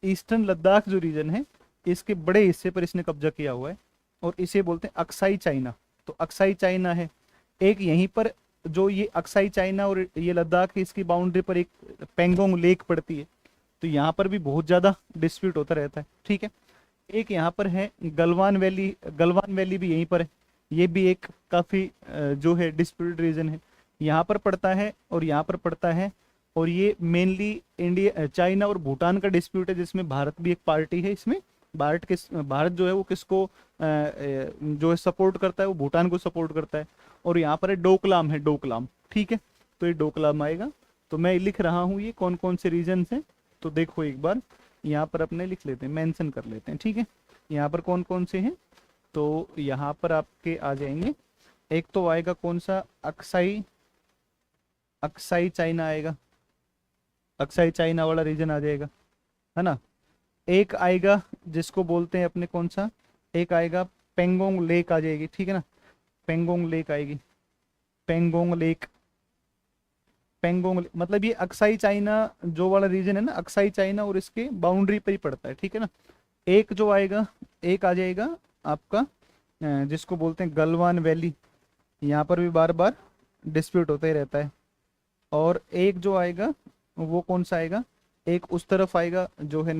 ईस्टर्न लद्दाख जो रीजन है इसके बड़े हिस्से पर इसने कब्जा किया हुआ है और इसे बोलते हैं अक्साई चाइना। तो अक्साई चाइना है एक, यहीं पर जो ये अक्साई चाइना और ये लद्दाख, इसकी बाउंड्री पर एक पेंगोंग लेक पड़ती है, तो यहाँ पर भी बहुत ज़्यादा डिस्प्यूट होता रहता है, ठीक है। एक यहाँ पर है गलवान वैली, गलवान वैली भी यहीं पर है, ये भी एक काफ़ी जो है डिस्प्यूटेड रीजन है, यहाँ पर पड़ता है और यहाँ पर पड़ता है। और ये मेनली इंडिया, चाइना और भूटान का डिस्प्यूट है, जिसमें भारत भी एक पार्टी है। इसमें भारत जो है वो किसको जो है सपोर्ट करता है, वो भूटान को सपोर्ट करता है। और यहाँ पर है डोकलाम, है डोकलाम, ठीक है। तो ये डोकलाम आएगा। तो मैं लिख रहा हूँ ये कौन कौन से रीजन हैं, तो देखो एक बार यहाँ पर अपने लिख लेते हैं, मेंशन कर लेते हैं, ठीक है। यहाँ पर कौन कौन से हैं, तो यहाँ पर आपके आ जाएंगे, एक तो आएगा कौन सा, अक्साई, अक्साई चाइना आएगा, अक्साई चाइना वाला रीजन आ जाएगा, है ना। एक आएगा जिसको बोलते हैं अपने कौन सा, एक आएगा पेंगोंग लेक आ जाएगी, ठीक है ना, पेंगोंग लेक आएगी, पेंगोंग लेक, पेंगोंग मतलब ये अक्साई चाइना जो वाला रीजन है ना, अक्साई चाइना और इसके बाउंड्री पर ही पड़ता है, ठीक है ना। एक जो आएगा, एक आ जाएगा आपका जिसको बोलते हैं गलवान वैली, यहाँ पर भी बार बार डिस्प्यूट होता ही रहता है। और एक जो आएगा वो कौन सा आएगा, एक उस तरफ आएगा जो है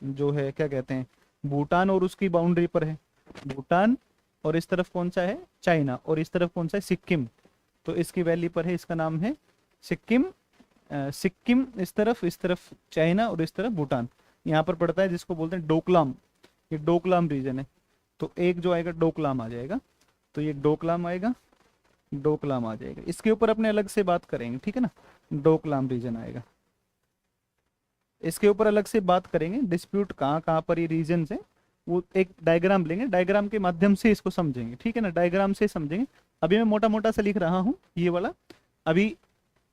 जो है क्या कहते हैं, भूटान और उसकी बाउंड्री पर है भूटान, और इस तरफ कौन सा है, चाइना, और इस तरफ कौन सा है, सिक्किम। तो इसकी वैली पर है, इसका नाम है सिक्किम। सिक्किम इस तरफ चाइना और इस तरफ भूटान, यहाँ पर पड़ता है जिसको बोलते हैं डोकलाम, ये डोकलाम रीजन है। तो एक जो आएगा डोकलाम आ जाएगा, तो ये डोकलाम आएगा, डोकलाम आ जाएगा। इसके ऊपर अपने अलग से बात करेंगे, ठीक है ना, डोकलाम रीजन आएगा, इसके ऊपर अलग से बात करेंगे। डिस्प्यूट कहाँ कहाँ पर ये रीजन है, वो एक डायग्राम लेंगे, डायग्राम के माध्यम से इसको समझेंगे, ठीक है ना, डायग्राम से समझेंगे। अभी मैं मोटा मोटा सा लिख रहा हूँ ये वाला। अभी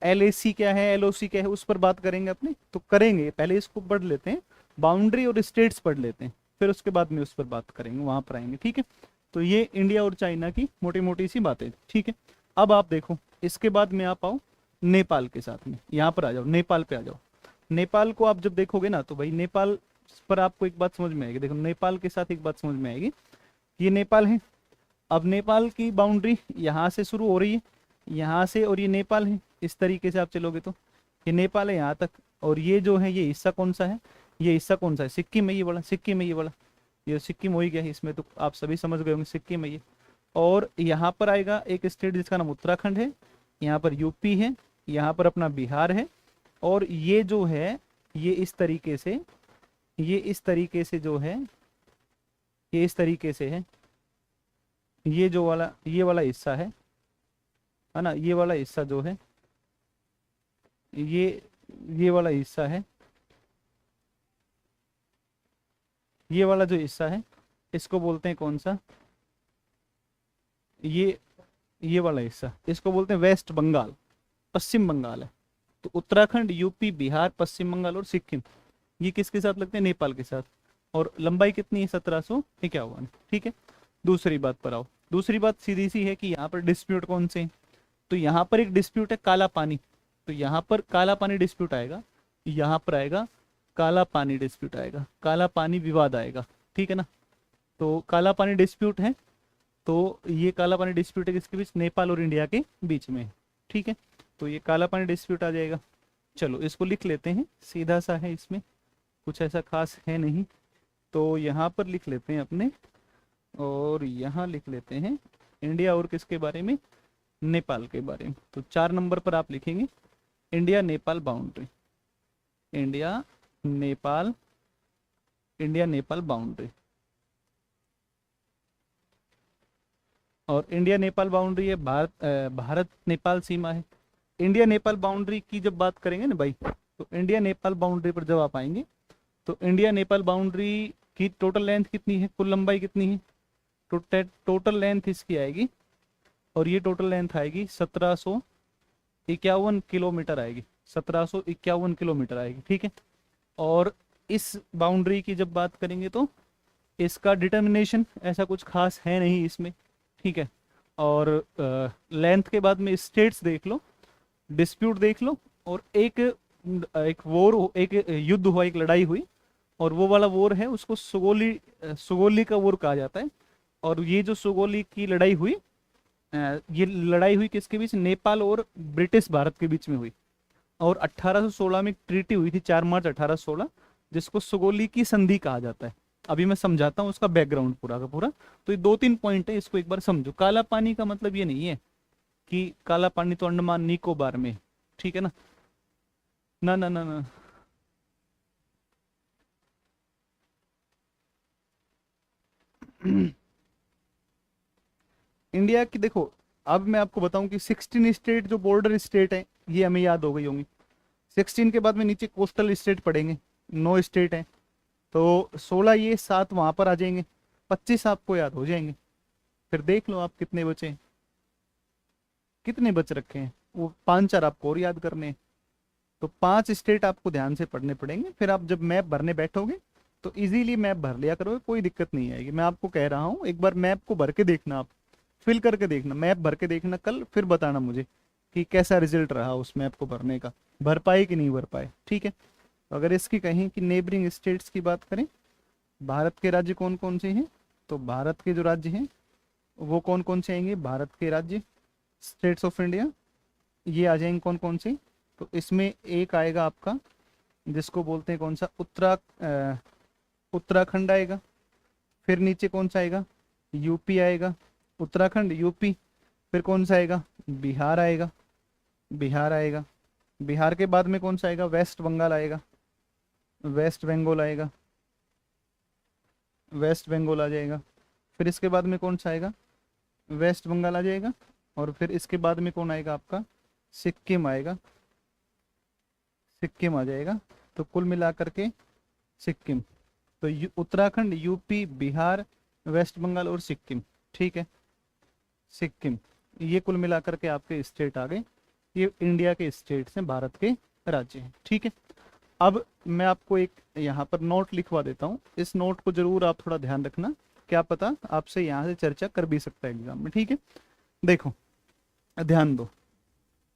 LAC क्या है, LOC क्या है, उस पर बात करेंगे अपने, तो करेंगे, पहले इसको पढ़ लेते हैं, बाउंड्री और स्टेट्स पढ़ लेते हैं, फिर उसके बाद में उस पर बात करेंगे, वहां पर आएंगे, ठीक है। तो ये इंडिया और चाइना की मोटी मोटी सी बातें, ठीक है। अब आप देखो, इसके बाद में आप आओ नेपाल के साथ में, यहाँ पर आ जाओ, नेपाल पे आ जाओ। नेपाल को आप जब देखोगे ना, तो भाई नेपाल पर आपको एक बात समझ में आएगी। देखो नेपाल के साथ एक बात समझ में आएगी, ये नेपाल है। अब नेपाल की बाउंड्री यहाँ से शुरू हो रही है, यहाँ से, और ये नेपाल है। इस तरीके से आप चलोगे तो ये नेपाल है यहाँ तक। और ये जो है, ये हिस्सा कौन सा है, ये हिस्सा कौन सा है, सिक्किम है, ये वाला सिक्किम है, ये वाला, ये सिक्किम हो ही गया है। इसमें तो आप सभी समझ गए होंगे, सिक्किम है ये। और यहाँ पर आएगा एक स्टेट जिसका नाम उत्तराखंड है, यहाँ पर यूपी है, यहाँ पर अपना बिहार है। और ये जो है, ये इस तरीके से, ये इस तरीके से जो है, ये इस तरीके से है, ये जो वाला, ये वाला हिस्सा है ना, ये वाला हिस्सा जो है, ये वाला हिस्सा है, ये वाला जो हिस्सा है, इसको बोलते हैं कौन सा, ये वाला हिस्सा, इसको बोलते हैं वेस्ट बंगाल, पश्चिम बंगाल है। तो उत्तराखंड, यूपी, बिहार, पश्चिम बंगाल और सिक्किम, ये किसके साथ लगते हैं, नेपाल के साथ। और लंबाई कितनी है, 1751, ठीक है। दूसरी बात पर आओ। दूसरी बात सीधी सी है कि यहाँ पर डिस्प्यूट कौन से हैं। तो यहाँ पर एक डिस्प्यूट है काला पानी, तो यहाँ पर काला पानी डिस्प्यूट आएगा, यहाँ पर आएगा काला पानी डिस्प्यूट आएगा, काला पानी विवाद आएगा, ठीक है ना। तो काला पानी डिस्प्यूट है, तो ये काला पानी डिस्प्यूट है किसके बीच, नेपाल और इंडिया के बीच में, ठीक है। तो ये काला पानी डिस्प्यूट आ जाएगा। चलो इसको लिख लेते हैं, सीधा सा है, इसमें कुछ ऐसा खास है नहीं। तो यहाँ पर लिख लेते हैं अपने, और यहाँ लिख लेते हैं इंडिया और किसके बारे में, नेपाल के बारे में। तो 4 नंबर पर आप लिखेंगे India Nepal boundary, India Nepal, India Nepal boundary. और इंडिया नेपाल बाउंड्री है, भारत नेपाल सीमा है। इंडिया नेपाल बाउंड्री की जब बात करेंगे ना भाई, तो इंडिया नेपाल बाउंड्री पर जब आप आएंगे, तो इंडिया नेपाल बाउंड्री की टोटल लेंथ कितनी है, कुल लंबाई कितनी है, टोटल लेंथ इसकी आएगी, और ये टोटल लेंथ आएगी 1751 किलोमीटर आएगी, 1751 किलोमीटर आएगी, ठीक है। और इस बाउंड्री की जब बात करेंगे, तो इसका डिटर्मिनेशन ऐसा कुछ खास है नहीं इसमें, ठीक है। और लेंथ के बाद में स्टेट्स देख लो, डिस्प्यूट देख लो, और एक वॉर, एक युद्ध हुआ, एक लड़ाई हुई, और वो वाला वॉर है उसको सुगोली का वॉर कहा जाता है। और ये जो सुगोली की लड़ाई हुई, ये लड़ाई हुई किसके बीच, नेपाल और ब्रिटिश भारत के बीच में हुई। और 1816 में एक ट्रीटी हुई थी, 4 मार्च 1816, जिसको सुगोली की संधि कहा जाता है। अभी मैं समझाता हूँ उसका बैकग्राउंड पूरा का पूरा। तो ये 2-3 पॉइंट है, इसको एक बार समझो। काला पानी का मतलब ये नहीं है कि काला पानी तो अंडमान निकोबार में, ठीक है ना, ना ना ना ना। इंडिया की देखो, अब मैं आपको बताऊं कि 16 स्टेट जो बॉर्डर स्टेट है, ये हमें याद हो गई होंगी। 16 के बाद में नीचे कोस्टल स्टेट पड़ेंगे, 9 स्टेट हैं। तो 16 ये, 7 वहां पर आ जाएंगे, 25 आपको याद हो जाएंगे। फिर देख लो आप कितने बचे हैं, कितने बच रखे हैं, वो 5-4 आपको और याद करने हैं। तो 5 स्टेट आपको ध्यान से पढ़ने पड़ेंगे। फिर आप जब मैप भरने बैठोगे तो इजीली मैप भर लिया करोगे, कोई दिक्कत नहीं आएगी। मैं आपको कह रहा हूँ, एक बार मैप को भर के देखना, आप फिल करके देखना, मैप भर के देखना कल, फिर बताना मुझे कि कैसा रिजल्ट रहा उस मैप को भरने का, भर पाए कि नहीं भर पाए, ठीक है। अगर इसकी कहें कि नेबरिंग स्टेट्स की बात करें, भारत के राज्य कौन कौन से हैं, तो भारत के जो राज्य हैं वो कौन कौन से आएंगे, भारत के राज्य, स्टेट्स ऑफ इंडिया, ये आ जाएंगे कौन कौन से। तो इसमें एक आएगा आपका, जिसको बोलते हैं कौन सा, उत्तराखंड आएगा। फिर नीचे कौन सा आएगा, यूपी आएगा, उत्तराखंड, यूपी। फिर कौन सा आएगा, बिहार आएगा, बिहार आएगा। बिहार के बाद में कौन सा आएगा, वेस्ट बंगाल आएगा, वेस्ट बंगाल आएगा, वेस्ट बंगाल आ जाएगा। फिर इसके बाद में कौन सा आएगा, वेस्ट बंगाल आ जाएगा। और फिर इसके बाद में कौन आएगा आपका, सिक्किम आएगा, सिक्किम आ जाएगा। तो कुल मिलाकर के सिक्किम, तो उत्तराखंड, यूपी, बिहार, वेस्ट बंगाल और सिक्किम, ठीक है, सिक्किम, ये कुल मिलाकर के आपके स्टेट आ गए। ये इंडिया के स्टेट्स हैं, भारत के राज्य हैं, ठीक है। अब मैं आपको एक यहाँ पर नोट लिखवा देता हूँ, इस नोट को जरूर आप थोड़ा ध्यान रखना, क्या पता आपसे यहाँ से चर्चा कर भी सकता है एग्जाम में, ठीक है। देखो ध्यान दो,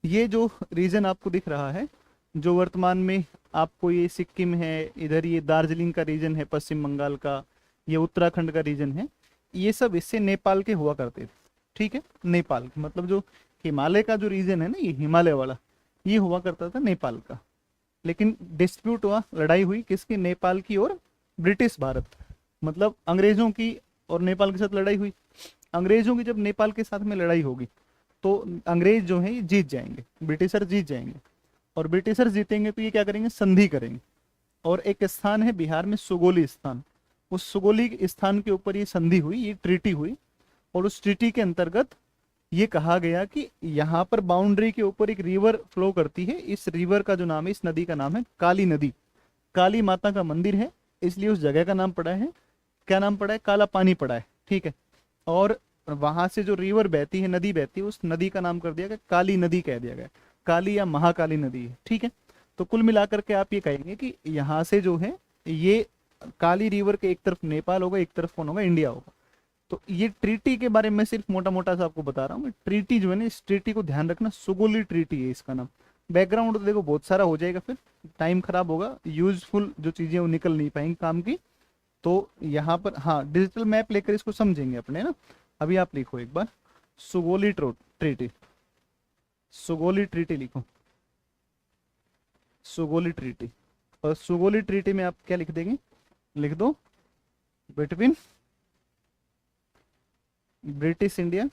ये जो रीजन आपको दिख रहा है, जो वर्तमान में आपको ये सिक्किम है, इधर ये दार्जिलिंग का रीजन है, पश्चिम बंगाल का, ये उत्तराखंड का रीजन है, ये सब इससे नेपाल के हुआ करते थे, ठीक है। नेपाल के मतलब जो हिमालय का जो रीजन है ना, ये हिमालय वाला, ये हुआ करता था नेपाल का। लेकिन डिस्प्यूट हुआ, लड़ाई हुई किसकी, नेपाल की और ब्रिटिश भारत, मतलब अंग्रेजों की और नेपाल के साथ लड़ाई हुई। अंग्रेजों की जब नेपाल के साथ में लड़ाई होगी तो अंग्रेज जो है ये जीत जाएंगे, ब्रिटिशर जीत जाएंगे, और ब्रिटिशर जीतेंगे तो ये क्या करेंगे, संधि करेंगे। और एक स्थान है बिहार में सुगोली स्थान, उस सुगोली स्थान के ऊपर ये संधि हुई, ये ट्रीटी हुई, और उस ट्रीटी के अंतर्गत ये कहा गया कि यहाँ पर बाउंड्री के ऊपर एक रिवर फ्लो करती है, इस रिवर का जो नाम है, इस नदी का नाम है काली नदी, काली माता का मंदिर है, इसलिए उस जगह का नाम पड़ा है, क्या नाम पड़ा है, काला पानी पड़ा है, ठीक है। और वहां से जो रिवर बहती है, नदी बहती है, उस नदी का नाम कर दिया गया काली नदी, कह दिया गया काली या महाकाली नदी है, ठीक है। तो कुल मिलाकर के आप ये कहेंगे कि यहाँ से जो है ये काली रिवर के एक तरफ नेपाल होगा, एक तरफ कौन होगा, इंडिया होगा। तो ये ट्रीटी के बारे में सिर्फ मोटा मोटा सा आपको बता रहा हूँ, ट्रीटी जो है ना, इस ट्रीटी को ध्यान रखना, सुगोली ट्रीटी है इसका नाम। बैकग्राउंड तो देखो बहुत सारा हो जाएगा, फिर टाइम खराब होगा, यूजफुल जो चीजें वो निकल नहीं पाएंगी काम की। तो यहाँ पर हाँ डिजिटल मैप लेकर इसको समझेंगे अपने ना। अभी आप लिखो एक बार सुगोली ट्रीटी, सुगोली ट्रीटी लिखो, सुगोली ट्रीटी। और सुगोली ट्रीटी में आप क्या लिख देंगे, लिख दो between British India,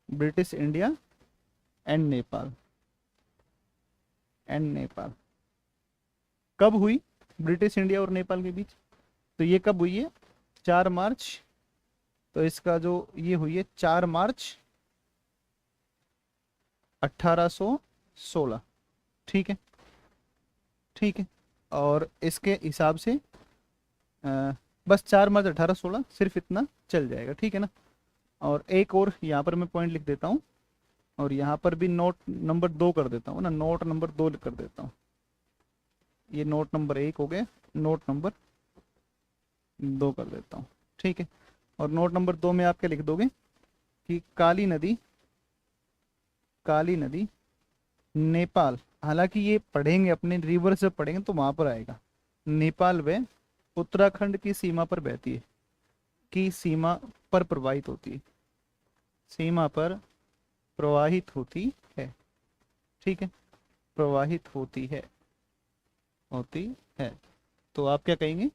British India and Nepal, and Nepal. कब हुई ब्रिटिश इंडिया और नेपाल के बीच, तो ये कब हुई है, 4 मार्च, तो इसका जो ये हुई है 4 मार्च 1816, ठीक है, ठीक है। और इसके हिसाब से बस 4 मार्च 1816 सिर्फ इतना चल जाएगा, ठीक है ना। और एक और यहाँ पर मैं पॉइंट लिख देता हूँ, और यहाँ पर भी नोट नंबर 2 कर देता हूँ ना, नोट नंबर 2 कर देता हूँ, ये नोट नंबर 1 हो गया, नोट नंबर 2 कर देता हूँ, ठीक है। और नोट नंबर 2 में आप क्या लिख दोगे कि काली नदी, काली नदी नेपाल, हालांकि ये पढ़ेंगे अपने रिवर से पढ़ेंगे तो वहां पर आएगा, नेपाल व उत्तराखंड की सीमा पर बहती है, की सीमा पर प्रवाहित होती है, सीमा पर प्रवाहित होती है, ठीक है, प्रवाहित होती है, होती है। तो आप क्या कहेंगे,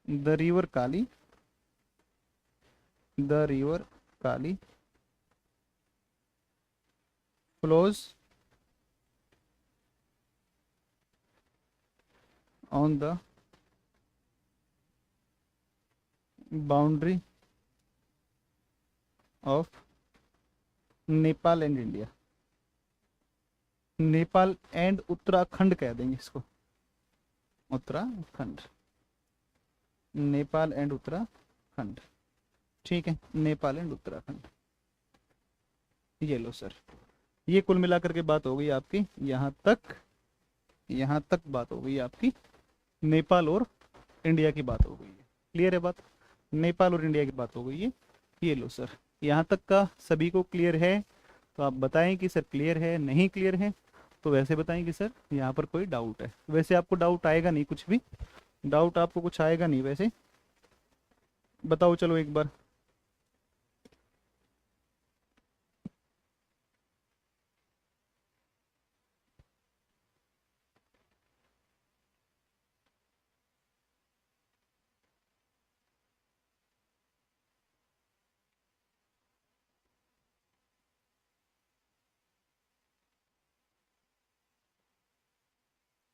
the river Kali, the river Kali flows on the boundary of Nepal and India, Nepal and Uttarakhand कह देंगे इसको, उत्तराखंड, नेपाल एंड उत्तराखंड, ठीक है, नेपाल एंड उत्तराखंड। ये लो सर, ये कुल मिलाकर के बात हो गई आपकी यहाँ तक, यहाँ तक बात हो गई आपकी नेपाल और इंडिया की बात हो गई है, क्लियर है बात, नेपाल और इंडिया की बात हो गई है। ये लो सर, यहाँ तक का सभी को क्लियर है, तो आप बताएं कि सर क्लियर है, नहीं क्लियर है तो वैसे बताएं कि सर यहाँ पर कोई डाउट है। वैसे आपको डाउट आएगा नहीं, कुछ भी डाउट आपको कुछ आएगा नहीं वैसे, बताओ चलो एक बार।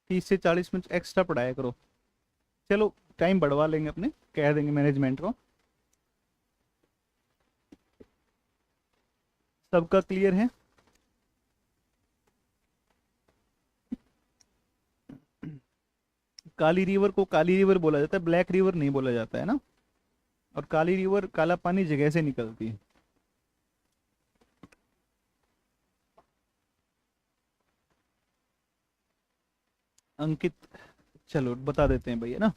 30 से 40 मिनट एक्स्ट्रा पढ़ाया करो, चलो टाइम बढ़वा लेंगे अपने, कह देंगे मैनेजमेंट को। सबका क्लियर है, काली रिवर को काली रिवर बोला जाता है, ब्लैक रिवर नहीं बोला जाता है ना। और काली रिवर, काला पानी जगह से निकलती है, अंकित, चलो बता देते हैं भैया ना।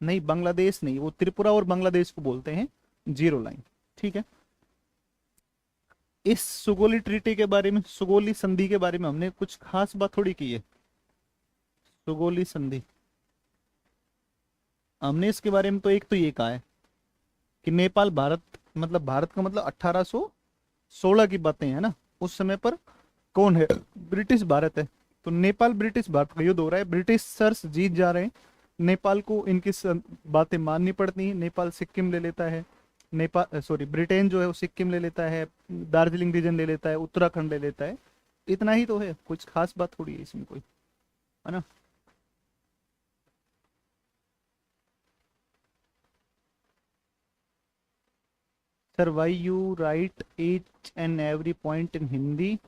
नहीं, बांग्लादेश नहीं, वो त्रिपुरा और बांग्लादेश को बोलते हैं जीरो लाइन। ठीक है। इस सुगोली ट्रीटी के बारे में, सुगोली संधि के बारे में हमने कुछ खास बात थोड़ी की है। सुगोली संधि, हमने इसके बारे में तो एक तो ये कहा है कि नेपाल भारत, मतलब भारत का मतलब 1816 की बातें हैं ना। उस समय पर कौन है? ब्रिटिश भारत है। तो नेपाल ब्रिटिश भारत का युद्ध हो रहा है, ब्रिटिश सर्स जीत जा रहे हैं, नेपाल को इनकी बातें माननी पड़ती हैं। नेपाल सिक्किम ले लेता है, नेपाल सॉरी ब्रिटेन जो है वो सिक्किम ले लेता है, दार्जिलिंग रीजन ले लेता है, उत्तराखंड ले लेता है। इतना ही तो है, कुछ खास बात थोड़ी है इसमें कोई, है ना। Sir why you right each and every point in Hindi,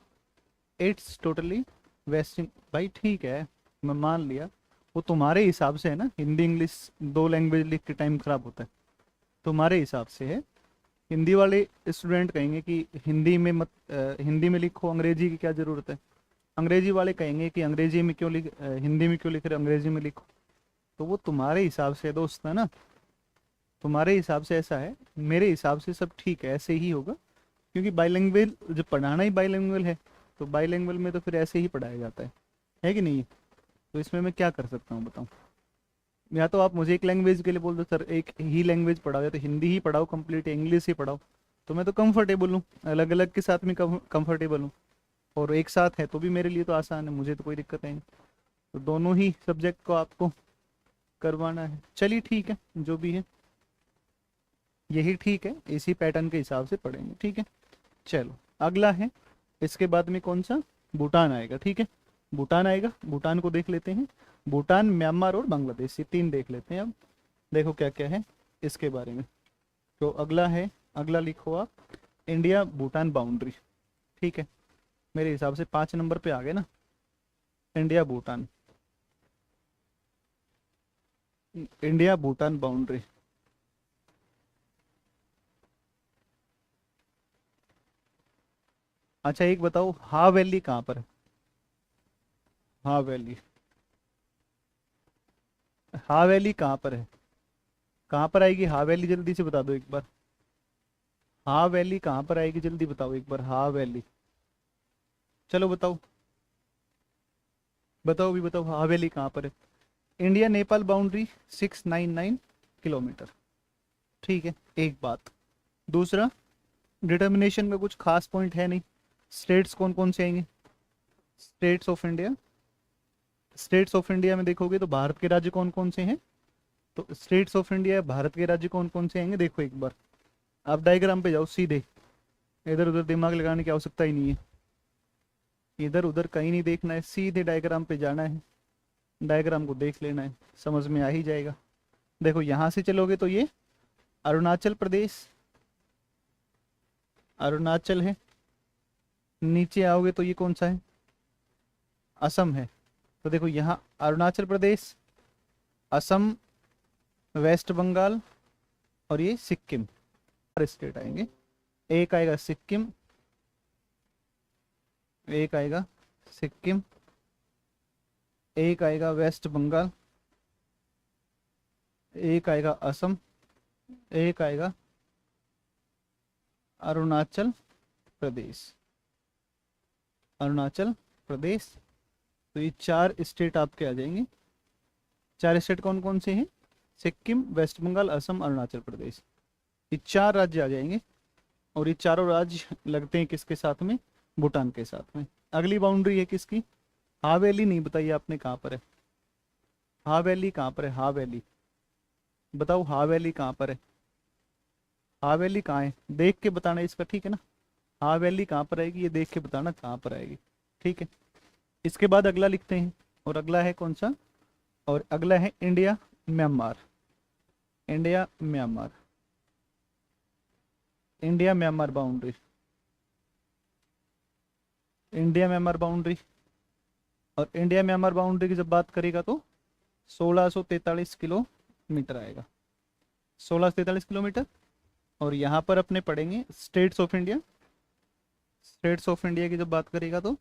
it's totally wasting. भाई ठीक है, मैं मान लिया, वो तुम्हारे हिसाब से है ना। हिंदी इंग्लिश दो लैंग्वेज लिख के टाइम खराब होता है, तुम्हारे हिसाब से है। हिंदी वाले स्टूडेंट कहेंगे कि हिंदी में मत हिंदी में लिखो, अंग्रेजी की क्या ज़रूरत है। अंग्रेजी वाले कहेंगे कि अंग्रेजी में क्यों लिख हिंदी में क्यों लिख रहे, अंग्रेजी में लिखो। तो वो तुम्हारे हिसाब से दोस्त है ना, तुम्हारे हिसाब से ऐसा है, मेरे हिसाब से सब ठीक है, ऐसे ही होगा। क्योंकि बाईलैंग्वेज जो पढ़ाना ही बाईलैंग्वेज है, तो बाईलैंग्वेज में तो फिर ऐसे ही पढ़ाया जाता है कि नहीं। तो इसमें मैं क्या कर सकता हूँ बताऊँ। या तो आप मुझे एक लैंग्वेज के लिए बोल दो सर, एक ही लैंग्वेज पढ़ाओ, या तो हिंदी ही पढ़ाओ कंप्लीट, इंग्लिश ही पढ़ाओ। तो मैं तो कंफर्टेबल हूँ, अलग अलग के साथ में कंफर्टेबल हूँ, और एक साथ है तो भी मेरे लिए तो आसान है, मुझे तो कोई दिक्कत है नहीं। तो दोनों ही सब्जेक्ट को आपको करवाना है, चलिए ठीक है, जो भी है यही ठीक है, इसी पैटर्न के हिसाब से पढ़ेंगे। ठीक है, चलो अगला है, इसके बाद में कौन सा? भूटान आएगा। ठीक है, भूटान आएगा, भूटान को देख लेते हैं। भूटान, म्यांमार और बांग्लादेश, ये तीन देख लेते हैं। अब देखो क्या क्या है इसके बारे में। तो अगला है, अगला लिखो आप, इंडिया भूटान बाउंड्री। ठीक है, मेरे हिसाब से 5 नंबर पे आ गए ना, India Bhutan, India Bhutan boundary. अच्छा एक बताओ, हा वैली कहाँ पर है? हा वैली, हा वैली कहाँ पर है? कहाँ पर आएगी हा वैली, जल्दी से बता दो एक बार। हा वैली कहाँ पर आएगी, जल्दी बताओ एक बार, हा वैली। चलो बताओ, बताओ भी बताओ, हा वैली कहाँ पर है? India Nepal boundary 699 kilometre. ठीक है, एक बात। दूसरा, डिटर्मिनेशन में कुछ खास पॉइंट है नहीं। स्टेट्स कौन कौन से आएंगे? States of India, states of India में देखोगे तो भारत के राज्य कौन कौन से हैं? तो स्टेट्स ऑफ इंडिया, भारत के राज्य कौन कौन से आएंगे देखो एक बार। आप डायग्राम पे जाओ सीधे, इधर उधर दिमाग लगाने की आवश्यकता ही नहीं है, इधर उधर कहीं नहीं देखना है, सीधे डायग्राम पे जाना है, डायग्राम को देख लेना है, समझ में आ ही जाएगा। देखो यहाँ से चलोगे तो ये अरुणाचल प्रदेश, अरुणाचल है। नीचे आओगे तो ये कौन सा है? असम है। तो देखो यहाँ अरुणाचल प्रदेश, असम, वेस्ट बंगाल और ये सिक्किम, 4 स्टेट आएंगे। एक आएगा सिक्किम, एक आएगा सिक्किम, एक आएगा वेस्ट बंगाल, एक आएगा असम, एक आएगा अरुणाचल प्रदेश, अरुणाचल प्रदेश। तो ये 4 स्टेट आपके आ जाएंगे। 4 स्टेट कौन कौन से हैं? सिक्किम, वेस्ट बंगाल, असम, अरुणाचल प्रदेश, ये 4 राज्य आ जाएंगे। और ये चारों राज्य लगते हैं किसके साथ में? भूटान के साथ में। अगली बाउंड्री है किसकी? हावेली, नहीं बताइए आपने कहाँ पर है? हावेली कहाँ पर है? हावेली बताओ, हावेली कहाँ पर है? हावेली कहाँ है, देख के बताना इसका, ठीक है ना। हावेली कहाँ पर आएगी ये देख के बताना कहाँ पर आएगी, ठीक है। इसके बाद अगला लिखते हैं, और अगला है कौन सा? और अगला है India Myanmar, India Myanmar, India Myanmar boundary, India Myanmar boundary. और इंडिया म्यांमार बाउंड्री की जब बात करेगा तो 1643 किलोमीटर आएगा, 1643 किलोमीटर। और यहाँ पर अपने पढ़ेंगे states of India, states of India की जब बात करेगा तो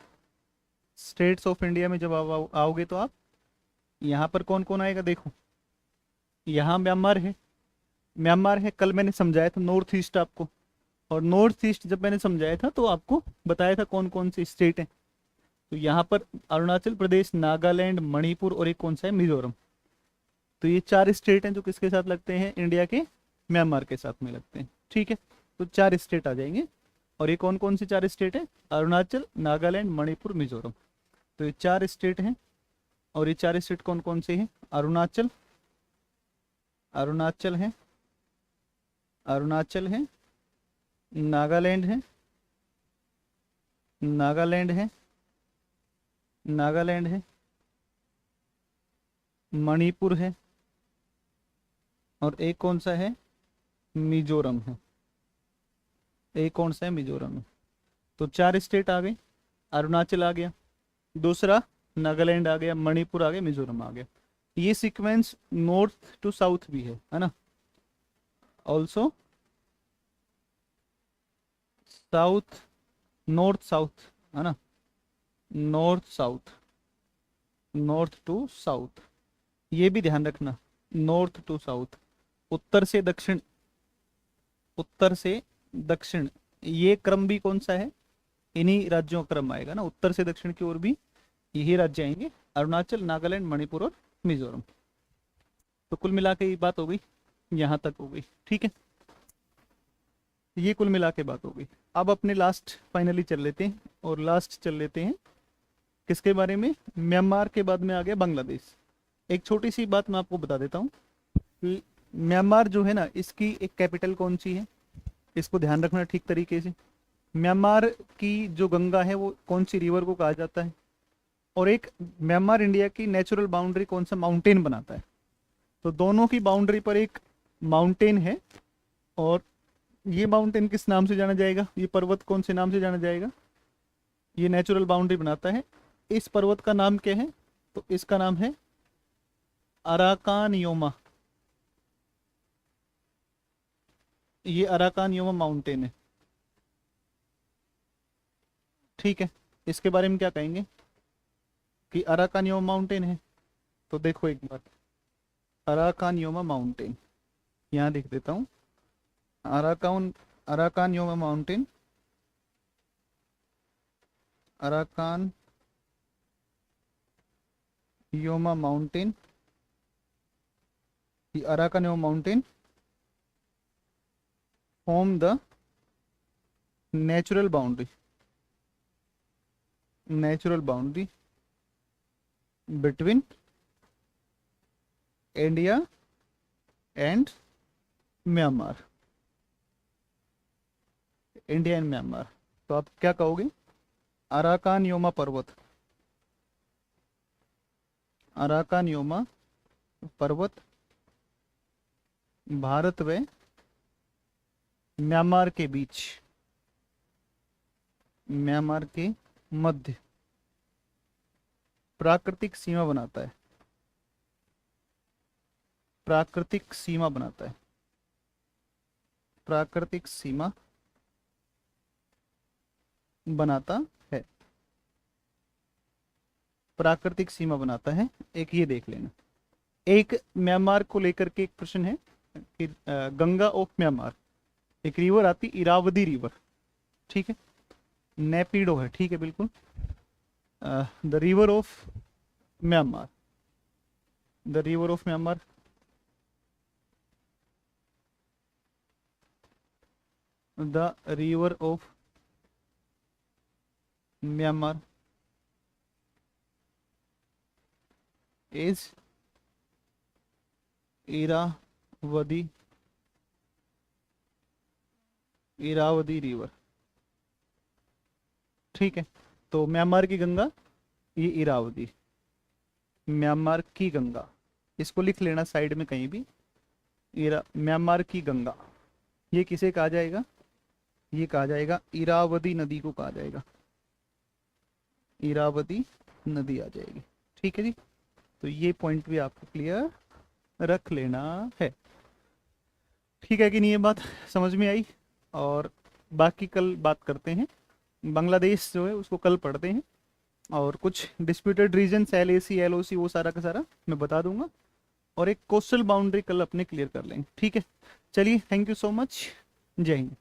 स्टेट्स ऑफ इंडिया में जब आओगे तो आप यहाँ पर कौन कौन आएगा देखो। यहाँ म्यांमार है, म्यांमार है, कल मैंने समझाया था नॉर्थ ईस्ट आपको। और नॉर्थ ईस्ट जब मैंने समझाया था तो आपको बताया था कौन कौन सी स्टेट है। तो यहाँ पर अरुणाचल प्रदेश, नागालैंड, मणिपुर और एक कौन सा है, मिजोरम। तो ये 4 स्टेट हैं जो किसके साथ लगते हैं, इंडिया के म्यांमार के साथ में लगते हैं। ठीक है, तो 4 स्टेट आ जाएंगे। और ये कौन कौन सी 4 स्टेट है, अरुणाचल, नागालैंड, मणिपुर, मिजोरम। तो ये 4 स्टेट हैं। और ये 4 स्टेट कौन कौन से हैं, अरुणाचल, अरुणाचल है, अरुणाचल है, नागालैंड है, नागालैंड है, नागालैंड है, मणिपुर है, और एक कौन सा है, मिजोरम है। एक कौन सा है, मिजोरम है। तो 4 स्टेट आ गए, अरुणाचल आ गया, दूसरा नागालैंड आ गया, मणिपुर आ गया, मिजोरम आ गया। ये सीक्वेंस नॉर्थ टू साउथ भी है ना, ऑल्सो साउथ, नॉर्थ साउथ, है ना, north south, north to south, ये भी ध्यान रखना, नॉर्थ टू साउथ, उत्तर से दक्षिण, उत्तर से दक्षिण। ये क्रम भी कौन सा है, इन्हीं राज्यों का क्रम आएगा ना, उत्तर से दक्षिण की ओर भी यही राज्य आएंगे, अरुणाचल, नागालैंड, मणिपुर और मिजोरम। तो कुल मिला के ये बात हो गई, यहाँ तक हो गई। ठीक है, ये कुल मिला के बात हो गई। अब अपने लास्ट फाइनली चल लेते हैं, और लास्ट चल लेते हैं किसके बारे में, म्यांमार के बाद में आ गया बांग्लादेश। एक छोटी सी बात मैं आपको बता देता हूँ कि म्यांमार जो है ना, इसकी एक कैपिटल कौन सी है, इसको ध्यान रखना ठीक तरीके से। म्यांमार की जो गंगा है वो कौन सी रिवर को कहा जाता है, और एक म्यांमार इंडिया की नेचुरल बाउंड्री कौन सा माउंटेन बनाता है। तो दोनों की बाउंड्री पर एक माउंटेन है, और ये माउंटेन किस नाम से जाना जाएगा, ये पर्वत कौन से नाम से जाना जाएगा, ये नेचुरल बाउंड्री बनाता है। इस पर्वत का नाम क्या है, तो इसका नाम है अराकान योमा। ये अराकान योमा माउंटेन है। ठीक है, इसके बारे में क्या कहेंगे कि अराकान योमा माउंटेन है। तो देखो एक बार, अराकान योमा माउंटेन यहाँ लिख देता हूँ, Arakan, Arakan Yoma mountain, Arakan Yoma mountain, the Arakan mountain form the natural boundary, natural boundary between India and Myanmar, India and Myanmar. तो आप क्या कहोगे, अराकान योमा पर्वत, अराकान योमा पर्वत भारत व म्यांमार के बीच, म्यांमार के मध्य प्राकृतिक सीमा बनाता है, प्राकृतिक सीमा बनाता है, प्राकृतिक सीमा बनाता है, प्राकृतिक सीमा बनाता है। एक ये देख लेना। एक म्यांमार को लेकर के एक प्रश्न है कि गंगा ऑफ म्यांमार, एक रिवर आती इरावदी रिवर, ठीक है, नेपिडो है, ठीक है, बिल्कुल, the river of Myanmar, the river of Myanmar, the river of Myanmar is Irrawaddy, Irrawaddy river, ठीक है। तो म्यांमार की गंगा ये इरावदी, म्यांमार की गंगा, इसको लिख लेना साइड में कहीं भी, म्यांमार की गंगा, ये किसे कहा जाएगा, ये कहा जाएगा इरावदी नदी को कहा जाएगा, इरावदी नदी आ जाएगी, ठीक है जी। तो ये पॉइंट भी आपको क्लियर रख लेना है, ठीक है कि नहीं, ये बात समझ में आई। और बाकी कल बात करते हैं, बांग्लादेश जो है उसको कल पढ़ते हैं, और कुछ डिस्प्यूटेड रीजन्स LAC LOC वो सारा का सारा मैं बता दूंगा, और एक कोस्टल बाउंड्री कल अपने क्लियर कर लेंगे। ठीक है, चलिए, थैंक यू सो मच, जय हिंद।